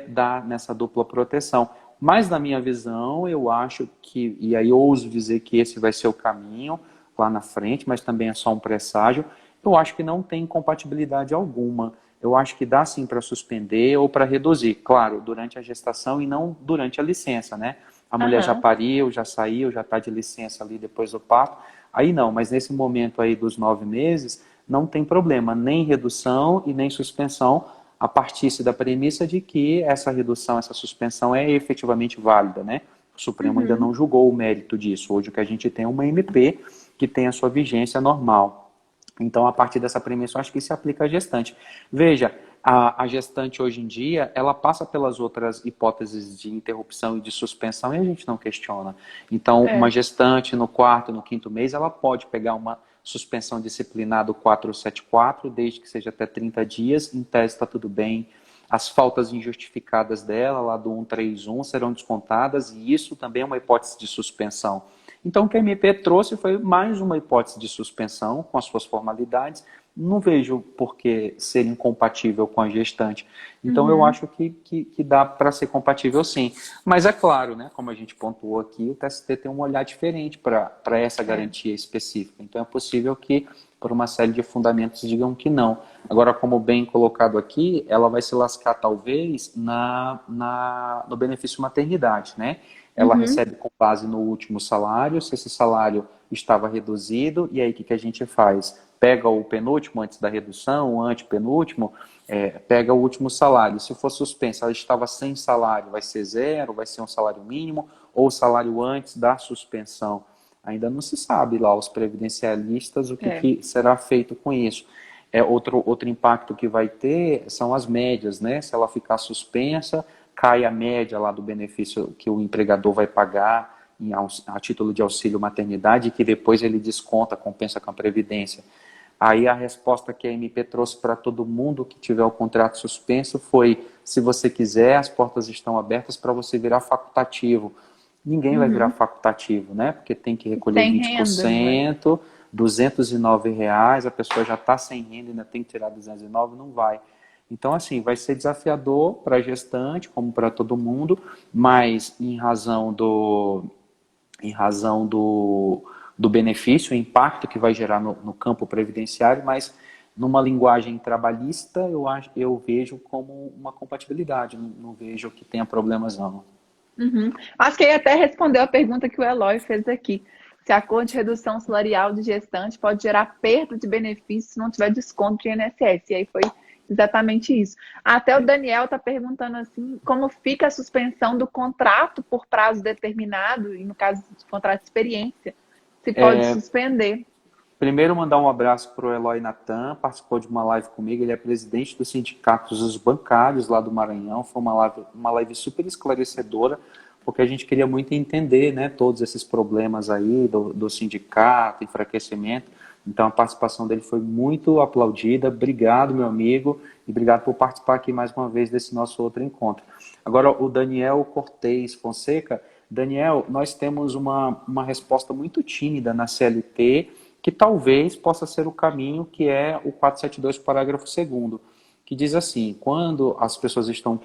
dá nessa dupla proteção. Mas, na minha visão, eu acho que, e aí eu ouso dizer que esse vai ser o caminho lá na frente, mas também é só um presságio, eu acho que não tem incompatibilidade alguma. Eu acho que dá sim para suspender ou para reduzir, claro, durante a gestação e não durante a licença, né? A mulher já Aham. pariu, já saiu, já está de licença ali depois do parto, aí não, mas nesse momento aí dos 9 meses, não tem problema, nem redução e nem suspensão, a partir da premissa de que essa redução, essa suspensão é efetivamente válida, né? O Supremo ainda Uhum. não julgou o mérito disso. Hoje o que a gente tem é uma MP que tem a sua vigência normal. Então, a partir dessa premissa, eu acho que se aplica à gestante. Veja, a gestante hoje em dia, ela passa pelas outras hipóteses de interrupção e de suspensão e a gente não questiona. Então, uma É. gestante no quarto, no quinto mês, ela pode pegar uma suspensão disciplinar do 474, desde que seja até 30 dias, em tese está tudo bem. as faltas injustificadas dela, lá do 131, serão descontadas, e isso também é uma hipótese de suspensão. Então, o que a MP trouxe foi mais uma hipótese de suspensão, com as suas formalidades. Não vejo por que ser incompatível com a gestante. Então, eu acho que dá para ser compatível, sim. Mas é claro, né, como a gente pontuou aqui, o TST tem um olhar diferente para essa garantia específica. Então, é possível que, por uma série de fundamentos, digam que não. Agora, como bem colocado aqui, ela vai se lascar, talvez, no benefício maternidade, né? Ela recebe com base no último salário, se esse salário estava reduzido, e aí o que a gente faz? Pega o penúltimo antes da redução, o antepenúltimo, pega o último salário. Se for suspensa, ela estava sem salário, vai ser zero, vai ser um salário mínimo, ou salário antes da suspensão. Ainda não se sabe lá, os previdencialistas, o que será feito com isso. Outro impacto que vai ter são as médias, né? Se ela ficar suspensa, cai a média lá do benefício que o empregador vai pagar a título de auxílio maternidade, que depois ele desconta, compensa com a Previdência. Aí a resposta que a MP trouxe para todo mundo que tiver o contrato suspenso foi: se você quiser, as portas estão abertas para você virar facultativo. Ninguém vai virar facultativo, né? Porque tem que recolher Sem 20%, R$ 209, a pessoa já está sem renda, ainda tem que tirar 209, não vai. Então, assim, vai ser desafiador para a gestante, como para todo mundo, mas em razão do benefício, o impacto que vai gerar no campo previdenciário, mas numa linguagem trabalhista, eu vejo como uma compatibilidade, não vejo que tenha problemas, não. Acho que ele até respondeu a pergunta que o Eloy fez aqui. Se a acordo de redução salarial de gestante pode gerar perda de benefícios se não tiver desconto de INSS. E aí foi exatamente isso. Até o Daniel está perguntando assim, como fica a suspensão do contrato por prazo determinado, e no caso de contrato de experiência, se pode suspender. Primeiro, mandar um abraço para o Eloy Natan, participou de uma live comigo, ele é presidente dos sindicatos dos bancários lá do Maranhão, foi uma live super esclarecedora, porque a gente queria muito entender, né, todos esses problemas aí do sindicato, enfraquecimento, então a participação dele foi muito aplaudida. Obrigado, meu amigo, e obrigado por participar aqui mais uma vez desse nosso outro encontro. Agora, o Daniel Cortez Fonseca. Daniel, nós temos uma resposta muito tímida na CLT, que talvez possa ser o caminho, que é o 472, parágrafo 2º, que diz assim: quando as pessoas estão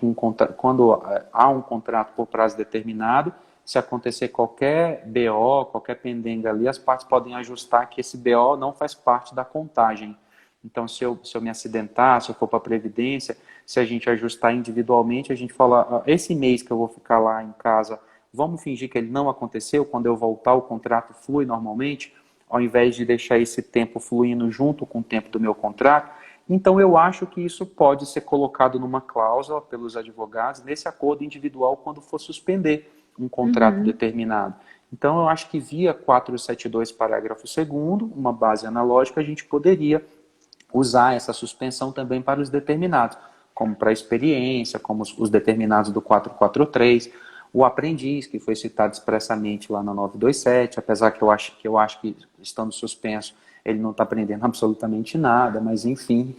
quando há um contrato por prazo determinado, se acontecer qualquer BO, qualquer pendenga ali, as partes podem ajustar que esse BO não faz parte da contagem. Então, se eu me acidentar, se eu for para a Previdência, se a gente ajustar individualmente, a gente fala: esse mês que eu vou ficar lá em casa, vamos fingir que ele não aconteceu, quando eu voltar o contrato flui normalmente, ao invés de deixar esse tempo fluindo junto com o tempo do meu contrato. Então, eu acho que isso pode ser colocado numa cláusula pelos advogados, nesse acordo individual, quando for suspender um contrato determinado. Então, eu acho que via 472, parágrafo 2º, uma base analógica, a gente poderia usar essa suspensão também para os determinados, como para a experiência, como os determinados do 443, o aprendiz, que foi citado expressamente lá na 927, apesar que eu acho que estando suspenso, ele não está aprendendo absolutamente nada, mas enfim,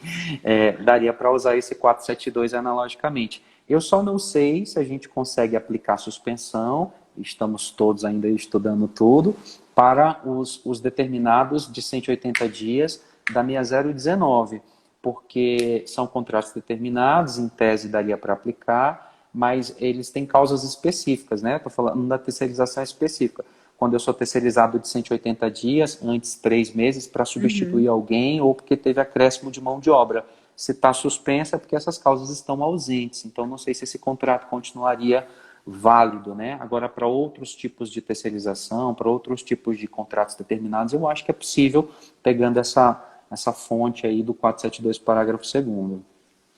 daria para usar esse 472 analogicamente. Eu só não sei se a gente consegue aplicar suspensão, estamos todos ainda estudando tudo, para os determinados de 180 dias da 6019, porque são contratos determinados, em tese daria para aplicar, mas eles têm causas específicas, né? Estou falando da terceirização específica. Quando eu sou terceirizado de 180 dias, antes 3 meses, para substituir alguém ou porque teve acréscimo de mão de obra. Se está suspensa é porque essas causas estão ausentes. Então, não sei se esse contrato continuaria válido, né? Agora, para outros tipos de terceirização, para outros tipos de contratos determinados, eu acho que é possível, pegando essa fonte aí do 472, parágrafo 2º.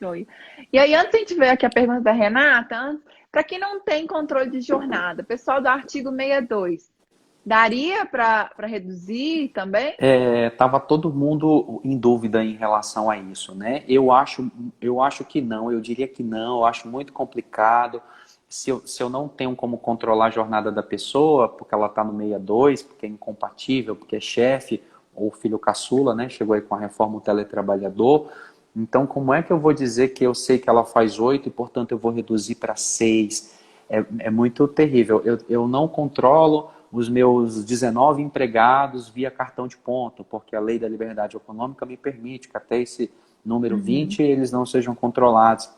Oi. E aí, antes de a gente ver aqui a pergunta da Renata, para quem não tem controle de jornada, pessoal do artigo 62, daria para reduzir também? Tava todo mundo em dúvida em relação a isso, né? Eu acho que não, eu diria que não, eu acho muito complicado. Se eu não tenho como controlar a jornada da pessoa, porque ela está no 62, porque é incompatível, porque é chefe, ou filho caçula, né? Chegou aí com a reforma do teletrabalhador, Então, como é que eu vou dizer que eu sei que ela faz 8 e, portanto, eu vou reduzir para 6? É muito terrível. Eu não controlo os meus 19 empregados via cartão de ponto, porque a lei da liberdade econômica me permite que até esse número Uhum. 20 eles não sejam controlados.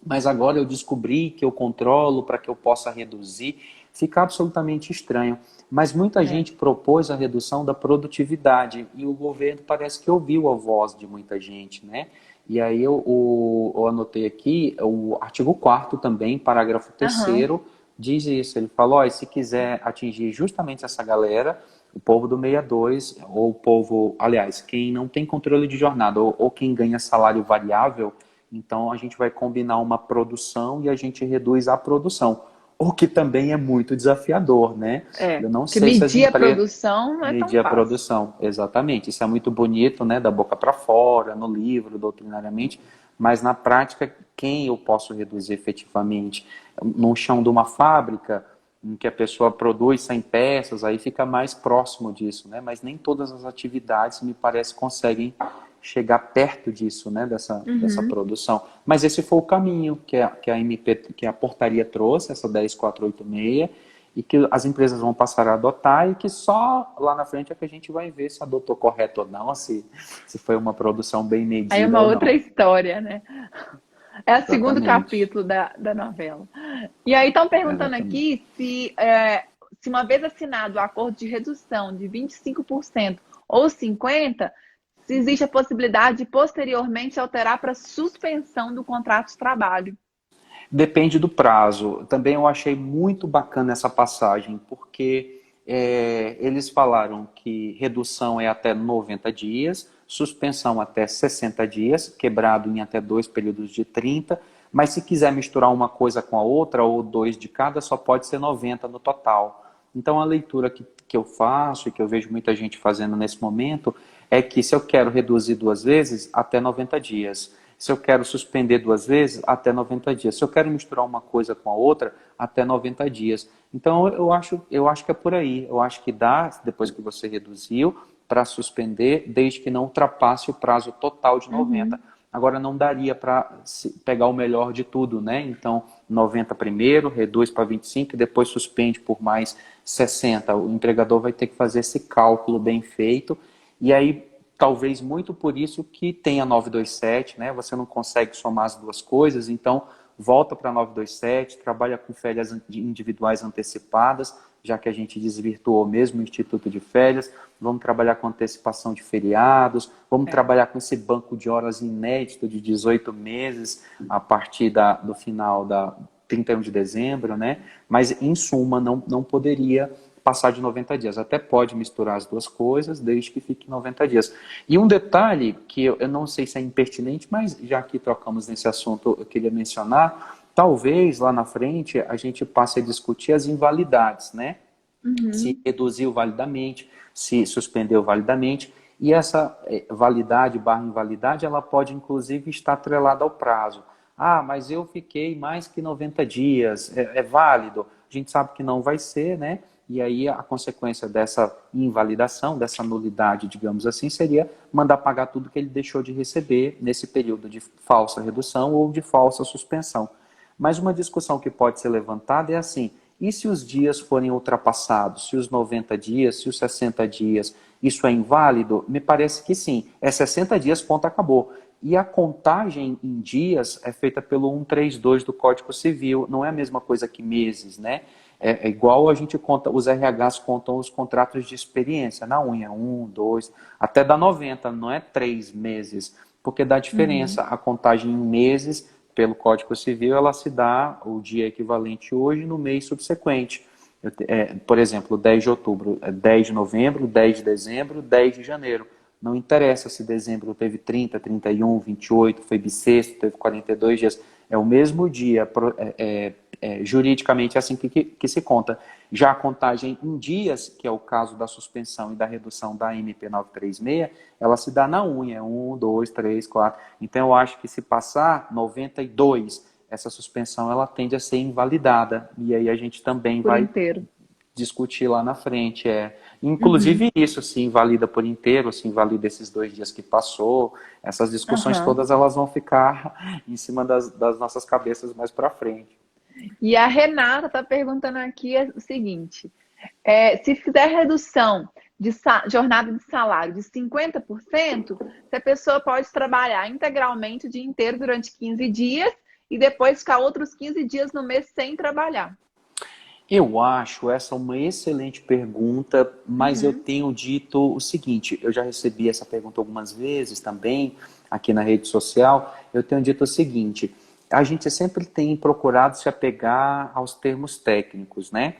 Mas agora eu descobri que eu controlo para que eu possa reduzir. Fica absolutamente estranho. Mas muita É. gente propôs a redução da produtividade e o governo parece que ouviu a voz de muita gente, né? E aí eu anotei aqui, o artigo 4º também, parágrafo Aham. 3º, diz isso. Ele falou, ó, se quiser atingir justamente essa galera, o povo do 62, ou o povo, aliás, quem não tem controle de jornada, ou quem ganha salário variável, então a gente vai combinar uma produção e a gente reduz a produção. O que também é muito desafiador, né? É. Eu não Porque sei se as medir a empresas produção não é tão medir a fácil. produção, exatamente. Isso é muito bonito, né, da boca para fora, no livro, doutrinariamente, mas na prática, quem eu posso reduzir efetivamente? No chão de uma fábrica, em que a pessoa produz 100 peças, aí fica mais próximo disso, né? Mas nem todas as atividades, me parece, conseguem chegar perto disso, né? Dessa Uhum. produção. Mas esse foi o caminho que a MP, que a portaria trouxe, essa 10486, e que as empresas vão passar a adotar e que só lá na frente é que a gente vai ver se adotou correto ou não, se foi uma produção bem Aí é medida uma ou outra não. história, né? É o segundo Exatamente. capítulo da novela. E aí estão perguntando Exatamente. aqui se uma vez assinado o acordo de redução de 25% ou 50%, se existe a possibilidade de posteriormente alterar para suspensão do contrato de trabalho. Depende do prazo. Também eu achei muito bacana essa passagem, porque eles falaram que redução é até 90 dias, suspensão até 60 dias, quebrado em até 2 períodos de 30, mas se quiser misturar uma coisa com a outra, ou 2 de cada, só pode ser 90 no total. Então a leitura que eu faço e que eu vejo muita gente fazendo nesse momento é que se eu quero reduzir 2 vezes, até 90 dias. Se eu quero suspender 2 vezes, até 90 dias. Se eu quero misturar uma coisa com a outra, até 90 dias. Então, eu acho que é por aí. Eu acho que dá, depois que você reduziu, para suspender, desde que não ultrapasse o prazo total de 90. Uhum, Agora, não daria para pegar o melhor de tudo, né? Então, 90 primeiro, reduz para 25 e depois suspende por mais 60. O empregador vai ter que fazer esse cálculo bem feito. E aí, talvez muito por isso que tem a 927, né? Você não consegue somar as duas coisas, então volta para a 927, trabalha com férias individuais antecipadas, já que a gente desvirtuou mesmo o Instituto de Férias, vamos trabalhar com antecipação de feriados, vamos é. trabalhar com esse banco de horas inédito de 18 meses a partir do final da 31 de dezembro, né? Mas, em suma, não poderia passar de 90 dias. Até pode misturar as duas coisas, desde que fique 90 dias. E um detalhe que eu não sei se é impertinente, mas já que trocamos nesse assunto, eu queria mencionar, talvez lá na frente a gente passe a discutir as invalidades, né? Se Uhum, reduziu validamente, se suspendeu validamente, e essa validade barra invalidade, ela pode inclusive estar atrelada ao prazo. Ah, mas eu fiquei mais que 90 dias, é válido? A gente sabe que não vai ser, né? E aí a consequência dessa invalidação, dessa nulidade, digamos assim, seria mandar pagar tudo que ele deixou de receber nesse período de falsa redução ou de falsa suspensão. Mas uma discussão que pode ser levantada é assim: e se os dias forem ultrapassados, se os 90 dias, se os 60 dias, isso é inválido? Me parece que sim. É 60 dias, ponto, acabou. E a contagem em dias é feita pelo 132 do Código Civil, não é a mesma coisa que meses, né? É igual a gente conta, os RHs contam os contratos de experiência na unha, 2, até dá 90, não é 3 meses, porque dá diferença. uhum. A contagem em meses pelo Código Civil, ela se dá o dia equivalente hoje no mês subsequente. Por exemplo, 10 de outubro, 10 de novembro, 10 de dezembro, 10 de janeiro. Não interessa se dezembro teve 30, 31, 28, foi bissexto, teve 42 dias. É o mesmo dia, juridicamente é assim que se conta. Já a contagem em dias, que é o caso da suspensão e da redução da MP 936, ela se dá na unha, 2, 3, 4. Então eu acho que se passar 92, essa suspensão ela tende a ser invalidada. E aí a gente também Por vai inteiro. discutir lá na frente. Inclusive isso se invalida por inteiro, se invalida esses 2 dias que passou. Essas discussões Aham. todas elas vão ficar em cima das nossas cabeças mais para frente. E a Renata está perguntando aqui o seguinte: se fizer redução de jornada de salário de 50%, se a pessoa pode trabalhar integralmente o dia inteiro durante 15 dias e depois ficar outros 15 dias no mês sem trabalhar. Eu acho essa uma excelente pergunta, mas eu Uhum. tenho dito o seguinte, eu já recebi essa pergunta algumas vezes também, aqui na rede social, eu tenho dito o seguinte, a gente sempre tem procurado se apegar aos termos técnicos, né?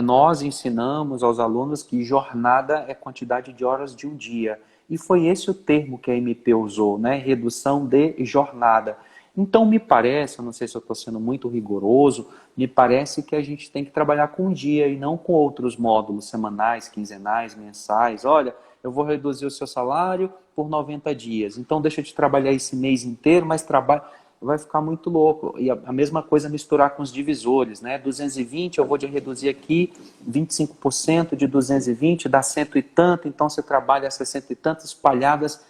Nós ensinamos aos alunos que jornada é quantidade de horas de um dia, e foi esse o termo que a MP usou, né? Redução de jornada. Então, me parece, eu não sei se eu estou sendo muito rigoroso, me parece que a gente tem que trabalhar com um dia e não com outros módulos semanais, quinzenais, mensais. Olha, eu vou reduzir o seu salário por 90 dias, então deixa eu te trabalhar esse mês inteiro, mas trabalha... Vai ficar muito louco. E a mesma coisa misturar com os divisores, né? 220, eu vou te reduzir aqui 25% de 220, dá cento e tanto, então você trabalha 60 e tantas espalhadas.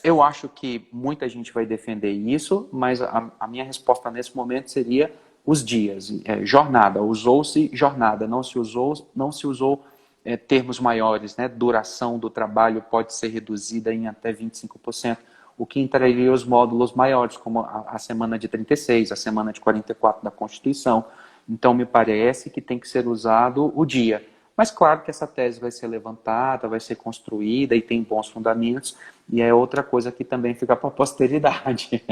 Eu acho que muita gente vai defender isso, mas a minha resposta nesse momento seria os dias. Jornada, usou-se jornada, não se usou termos maiores, né? Duração do trabalho pode ser reduzida em até 25%, o que entraria os módulos maiores, como a semana de 36, a semana de 44 da Constituição. Então, me parece que tem que ser usado o dia. Mas claro que essa tese vai ser levantada, vai ser construída e tem bons fundamentos, e é outra coisa que também fica para a posteridade.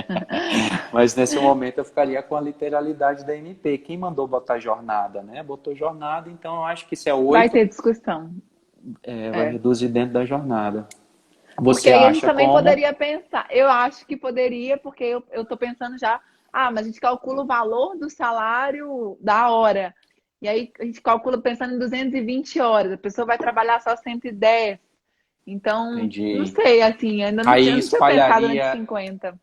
Mas nesse momento eu ficaria com a literalidade da MP. Quem mandou botar jornada, né? Botou jornada, então eu acho que se é Vai 8, ter discussão. vai É. reduzir dentro da jornada. Porque Você aí a gente acha também como? poderia pensar. Eu acho que poderia, porque eu estou pensando já. Ah, mas a gente calcula o valor do salário da hora. E aí a gente calcula pensando em 220 horas. A pessoa vai trabalhar só 110. Então, não Entendi. sei, assim, ainda não tinha, Aí não tinha pensado antes de 50.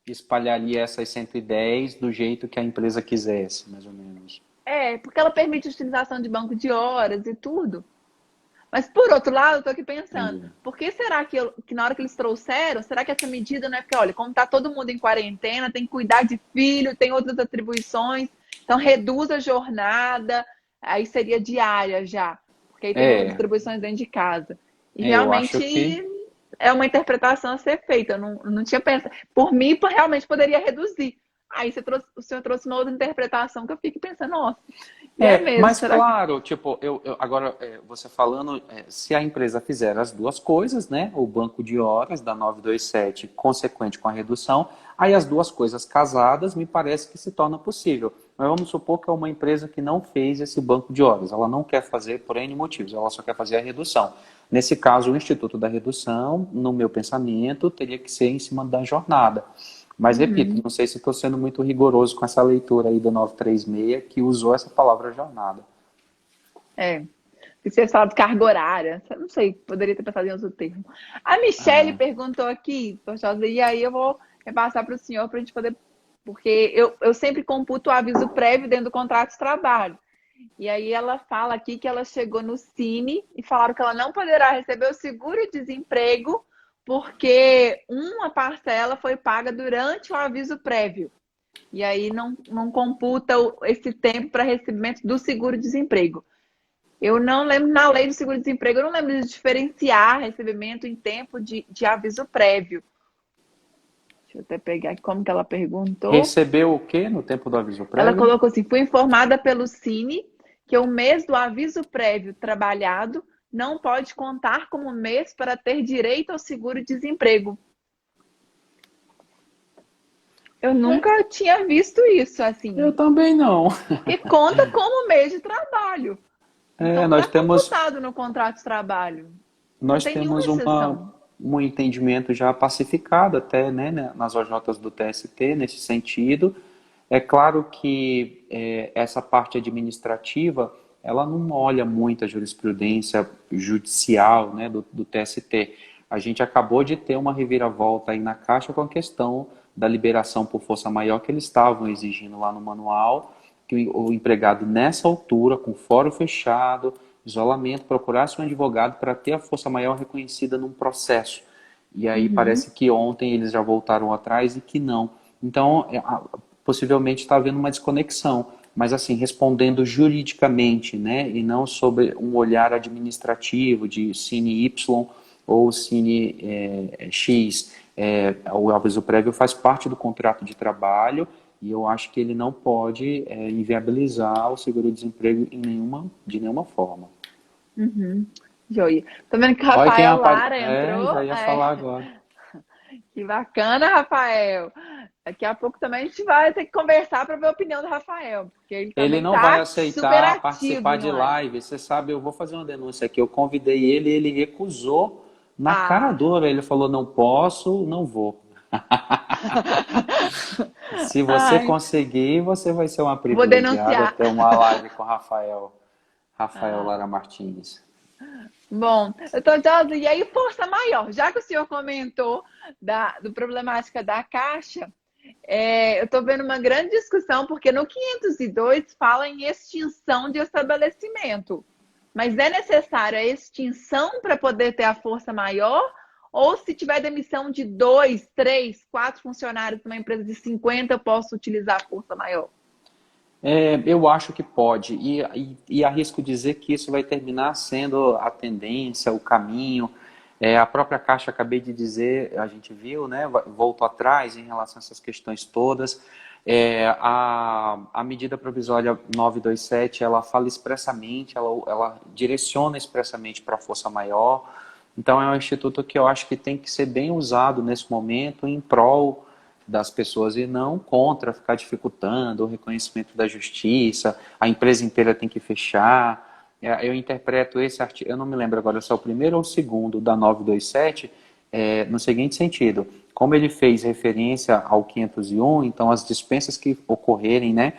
espalharia essas 110 do jeito que a empresa quisesse, mais ou menos. Porque ela permite a utilização de banco de horas e tudo. Mas, por outro lado, eu tô aqui pensando, Entendi. por que será que na hora que eles trouxeram, será que essa medida não é porque, olha, como tá todo mundo em quarentena, tem que cuidar de filho, tem outras atribuições, então reduz a jornada, aí seria diária já, porque aí tem outras É, atribuições dentro de casa. E eu acho realmente que é uma interpretação a ser feita, eu não tinha pensado. Por mim, realmente poderia reduzir. Aí o senhor trouxe uma outra interpretação que eu fico pensando, nossa, e é mesmo, Mas será que... claro, tipo, agora você falando, se a empresa fizer as duas coisas, né, o banco de horas da 927 consequente com a redução, aí as duas coisas casadas me parece que se torna possível. Mas vamos supor que é uma empresa que não fez esse banco de horas, ela não quer fazer por N motivos, ela só quer fazer a redução. Nesse caso, o Instituto da Redução, no meu pensamento, teria que ser em cima da jornada. Mas repito, Uhum. não sei se estou sendo muito rigoroso com essa leitura aí do 936, que usou essa palavra jornada. É. Se você fala de carga horária, eu não sei, poderia ter pensado em outro termo. A Michelle Ah, perguntou aqui, Torchosa, e aí eu vou repassar para o senhor para a gente poder. Porque eu sempre computo o aviso prévio dentro do contrato de trabalho. E aí ela fala aqui que ela chegou no Cine e falaram que ela não poderá receber o seguro-desemprego porque uma parcela foi paga durante o aviso prévio. E aí não computa esse tempo para recebimento do seguro-desemprego. Eu não lembro, na lei do seguro-desemprego, eu não lembro de diferenciar recebimento em tempo de aviso prévio. Deixa eu até pegar aqui como que ela perguntou. recebeu o quê no tempo do aviso Ela prévio? colocou assim: fui informada pelo Cine que o mês do aviso prévio trabalhado não pode contar como mês para ter direito ao seguro-desemprego. Eu nunca tinha visto isso Eu assim. também não. E conta como mês de trabalho. Então não Nós é temos, computado no contrato de trabalho. Não nós tem nenhuma temos exceção. um entendimento já pacificado até, né, nas OJs do TST, nesse sentido. É claro que essa parte administrativa, ela não olha muito a jurisprudência judicial, né, do TST. A gente acabou de ter uma reviravolta aí na Caixa com a questão da liberação por força maior que eles estavam exigindo lá no manual, que o empregado nessa altura, com fórum fechado, isolamento, procurasse um advogado para ter a força maior reconhecida num processo. E aí parece que ontem eles já voltaram atrás e que não. Então, possivelmente está havendo uma desconexão, mas assim, respondendo juridicamente, né, e não sobre um olhar administrativo de Cine Y ou Cine X. O aviso prévio faz parte do contrato de trabalho e eu acho que ele não pode inviabilizar o seguro-desemprego de nenhuma forma. Joia. Tô vendo que o Olha quem Rafael apareceu. Lara entrou. Já ia falar agora. Que bacana, Rafael. Daqui a pouco também a gente vai ter que conversar para ver a opinião do Rafael, porque ele Ele também não vai tá super aceitar ativo participar de no live. live. Você sabe, eu vou fazer uma denúncia aqui. Eu convidei ele e ele recusou na cara Ah, dura. Ele falou, não posso, não vou. Se você ai, conseguir, você vai ser uma vou privilegiada denunciar. ter uma live com Rafael Ah, Lara Martins. bom, eu tô dando, e aí força maior, já que o senhor comentou do problemática da Caixa, eu estou vendo uma grande discussão, porque no 502 fala em extinção de estabelecimento. Mas é necessária a extinção para poder ter a força maior? Ou se tiver demissão de 2, 3, 4 funcionários numa empresa de 50, eu posso utilizar a força maior? Eu acho que pode, e arrisco dizer que isso vai terminar sendo a tendência, o caminho. A própria Caixa, acabei de dizer, a gente viu, né, voltou atrás em relação a essas questões todas. A medida provisória 927, ela fala expressamente, ela direciona expressamente para a força maior. Então, é um instituto que eu acho que tem que ser bem usado nesse momento em prol das pessoas e não contra, ficar dificultando o reconhecimento da justiça, a empresa inteira tem que fechar. Eu interpreto esse artigo, eu não me lembro agora se é o primeiro ou o segundo da 927, no seguinte sentido: como ele fez referência ao 501, então as dispensas que ocorrerem, né,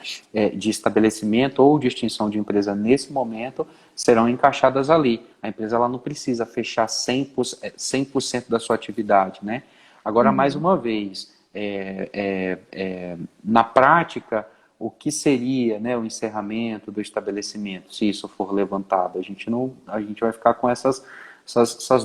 de estabelecimento ou de extinção de empresa nesse momento serão encaixadas ali. A empresa ela não precisa fechar 100% da sua atividade, né? Agora, mais uma vez, na prática, o que seria, né, o encerramento do estabelecimento, se isso for levantado? A gente vai ficar com essas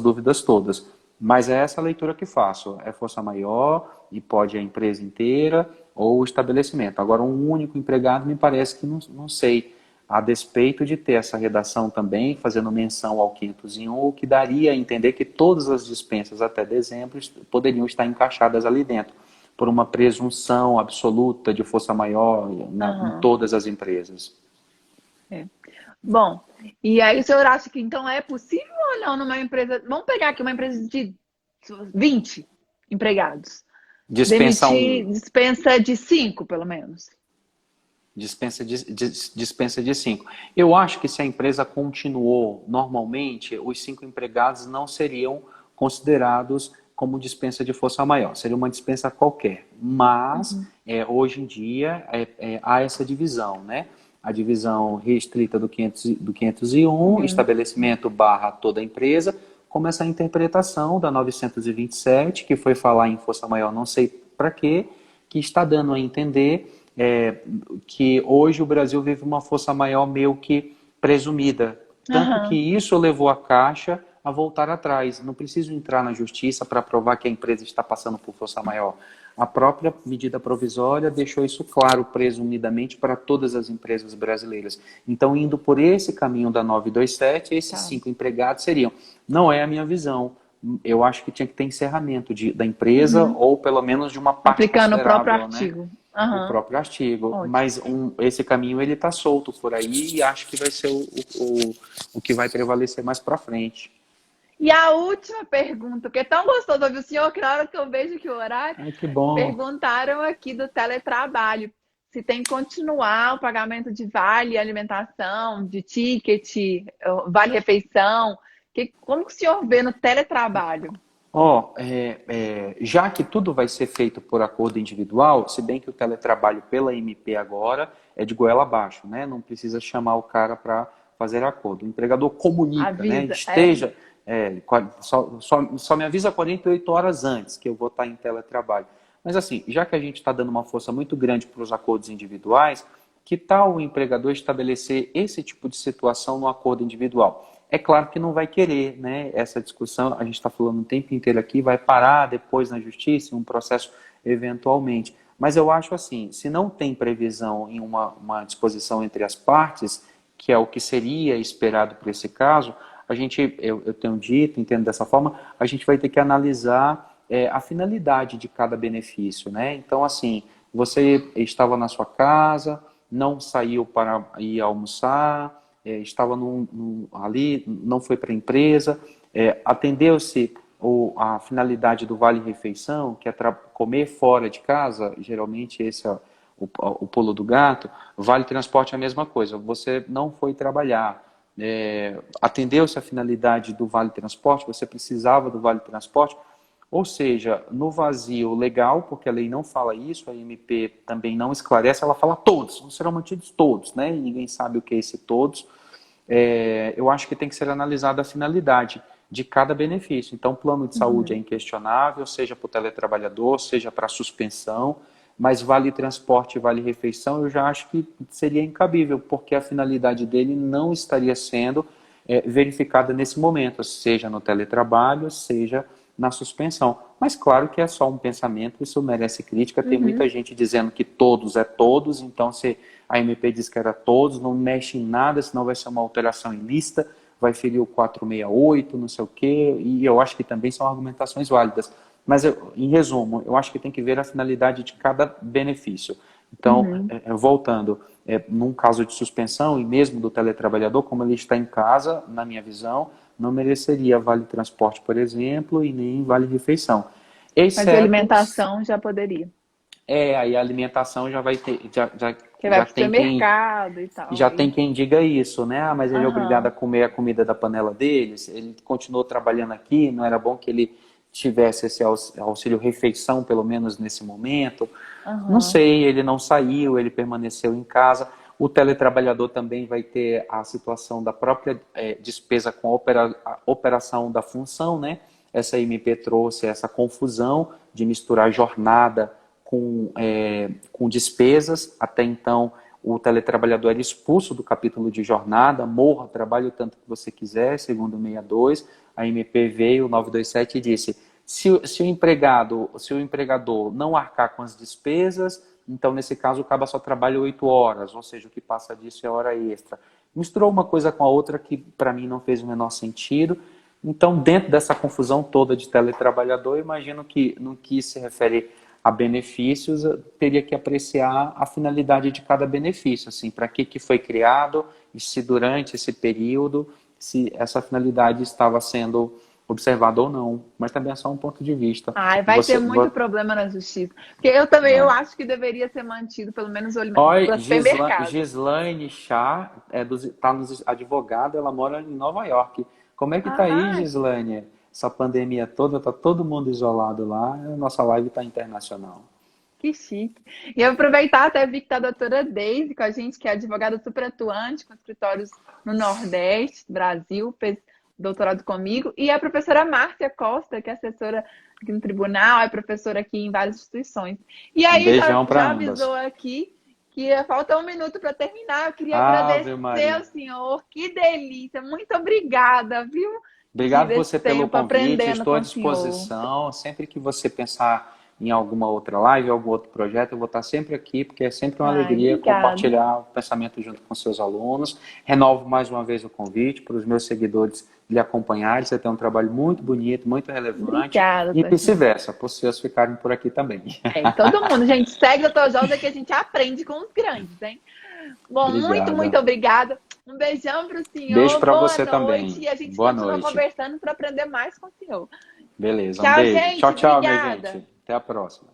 dúvidas todas. Mas é essa a leitura que faço. É força maior e pode a empresa inteira ou o estabelecimento. Agora, um único empregado me parece que não sei. A despeito de ter essa redação também, fazendo menção ao 501, o que daria a entender que todas as dispensas até dezembro poderiam estar encaixadas ali dentro, por uma presunção absoluta de força maior em todas as empresas. Bom, e aí o senhor acha que então é possível ou não numa empresa? Vamos pegar aqui uma empresa de 20 empregados. Dispensa Demitir, 1, dispensa de 5, pelo menos. dispensa de 5. Eu acho que se a empresa continuou normalmente, os 5 empregados não seriam considerados como dispensa de força maior, seria uma dispensa qualquer. Mas, hoje em dia, há essa divisão, né? A divisão restrita do 501, estabelecimento barra toda a empresa, como essa interpretação da 927, que foi falar em força maior não sei para quê, que está dando a entender que hoje o Brasil vive uma força maior meio que presumida. Tanto que isso levou a Caixa a voltar atrás. Não preciso entrar na justiça para provar que a empresa está passando por força maior. A própria medida provisória deixou isso claro, presumidamente, para todas as empresas brasileiras. Então, indo por esse caminho da 927, esses 5 empregados seriam. Não é a minha visão. Eu acho que tinha que ter encerramento da empresa ou pelo menos de uma parte Aplicando o próprio considerável, né? artigo. O próprio artigo. Ótimo. Mas esse caminho ele está solto por aí e acho que vai ser o que vai prevalecer mais para frente. E a última pergunta, porque é tão gostoso ouvir o senhor, que na hora que eu vejo que o horário, Ai, que bom. perguntaram aqui do teletrabalho, se tem que continuar o pagamento de vale alimentação, de ticket, vale refeição, como que o senhor vê no teletrabalho? Já que tudo vai ser feito por acordo individual, se bem que o teletrabalho pela MP agora é de goela abaixo, né? Não precisa chamar o cara para fazer acordo. O empregador comunica, Avisa, né? Só me avisa 48 horas antes que eu vou estar em teletrabalho. Mas assim, já que a gente está dando uma força muito grande para os acordos individuais, que tal o empregador estabelecer esse tipo de situação no acordo individual? É claro que não vai querer, né? Essa discussão, a gente está falando o tempo inteiro aqui, vai parar depois na justiça, um processo eventualmente. Mas eu acho assim, se não tem previsão em uma disposição entre as partes, que é o que seria esperado por esse caso, eu tenho dito, entendo dessa forma, a gente vai ter que analisar a finalidade de cada benefício, né? Então, assim, você estava na sua casa, não saiu para ir almoçar, estava ali, não foi para a empresa, atendeu-se a finalidade do vale-refeição, que é comer fora de casa, geralmente esse é o pulo do gato. Vale-transporte é a mesma coisa, você não foi trabalhar, atendeu-se a finalidade do vale-transporte, você precisava do vale-transporte, ou seja, no vazio legal, porque a lei não fala isso, a MP também não esclarece, ela fala todos, não serão mantidos todos, né? E ninguém sabe o que é esse todos. Eu acho que tem que ser analisada a finalidade de cada benefício. Então, o plano de saúde é inquestionável, seja para o teletrabalhador, seja para a suspensão, mas vale transporte e vale refeição, eu já acho que seria incabível, porque a finalidade dele não estaria sendo verificada nesse momento, seja no teletrabalho, seja na suspensão. Mas claro que é só um pensamento, isso merece crítica, tem muita gente dizendo que todos é todos, então se a MP diz que era todos, não mexe em nada, senão vai ser uma alteração ilícita, vai ferir o 468, não sei o quê, e eu acho que também são argumentações válidas. Mas, em resumo, eu acho que tem que ver a finalidade de cada benefício. Então, voltando, num caso de suspensão, e mesmo do teletrabalhador, como ele está em casa, na minha visão, não mereceria vale-transporte, por exemplo, e nem vale-refeição. Mas a alimentação já poderia. Aí a alimentação já vai ter... Que vai para o supermercado e tal. Já tem quem diga isso, né? Ah, mas ele é obrigado a comer a comida da panela deles, ele continuou trabalhando aqui, não era bom que ele tivesse esse auxílio refeição, pelo menos nesse momento. Não sei, ele não saiu, ele permaneceu em casa. O teletrabalhador também vai ter a situação da própria despesa com a operação da função, né? Essa MP trouxe essa confusão de misturar jornada com despesas. Até então, o teletrabalhador era expulso do capítulo de jornada, morra, trabalhe o tanto que você quiser, segundo o 62. A MP veio, o 927, e disse, se o empregador não arcar com as despesas, então, nesse caso, o caba só trabalha 8 horas, ou seja, o que passa disso é hora extra. Misturou uma coisa com a outra que, para mim, não fez o menor sentido. Então, dentro dessa confusão toda de teletrabalhador, eu imagino que, no que se refere a benefícios, eu teria que apreciar a finalidade de cada benefício, assim, para que foi criado, e se durante esse período, se essa finalidade estava sendo observada ou não, mas também é só um ponto de vista. Vai ter muito problema na justiça, porque eu também eu acho que deveria ser mantido, pelo menos o alimento do supermercado. Gislaine Chá, advogada, ela mora em Nova York. Como é que tá aí, Gislaine? Essa pandemia toda, tá todo mundo isolado lá, a nossa live tá internacional. Que chique. E eu aproveitar, até vi que tá a doutora Deise com a gente, que é advogada super atuante, com escritórios no Nordeste, Brasil, fez doutorado comigo, e a professora Márcia Costa, que é assessora aqui no tribunal, é professora aqui em várias instituições. E aí, beijão já avisou aqui que falta 1 minuto para terminar. Eu queria agradecer ao senhor. Que delícia. Muito obrigada, viu? Obrigado você pelo convite. Estou à disposição. Sempre que você pensar em alguma outra live, algum outro projeto, eu vou estar sempre aqui, porque é sempre uma alegria compartilhar o pensamento junto com seus alunos. Renovo mais uma vez o convite para os meus seguidores lhe acompanharem. Você tem um trabalho muito bonito, muito relevante. Obrigada, e vice-versa, para os seus ficarem por aqui também. Todo mundo, gente, segue o Dr. Josa que a gente aprende com os grandes, hein? Bom, muito obrigada. Um beijão para o senhor. Beijo para você também. E a gente Boa continua noite. Conversando para aprender mais com o senhor. Beleza, Tchau, um beijo. gente. Tchau, Obrigada. minha gente. Até a próxima.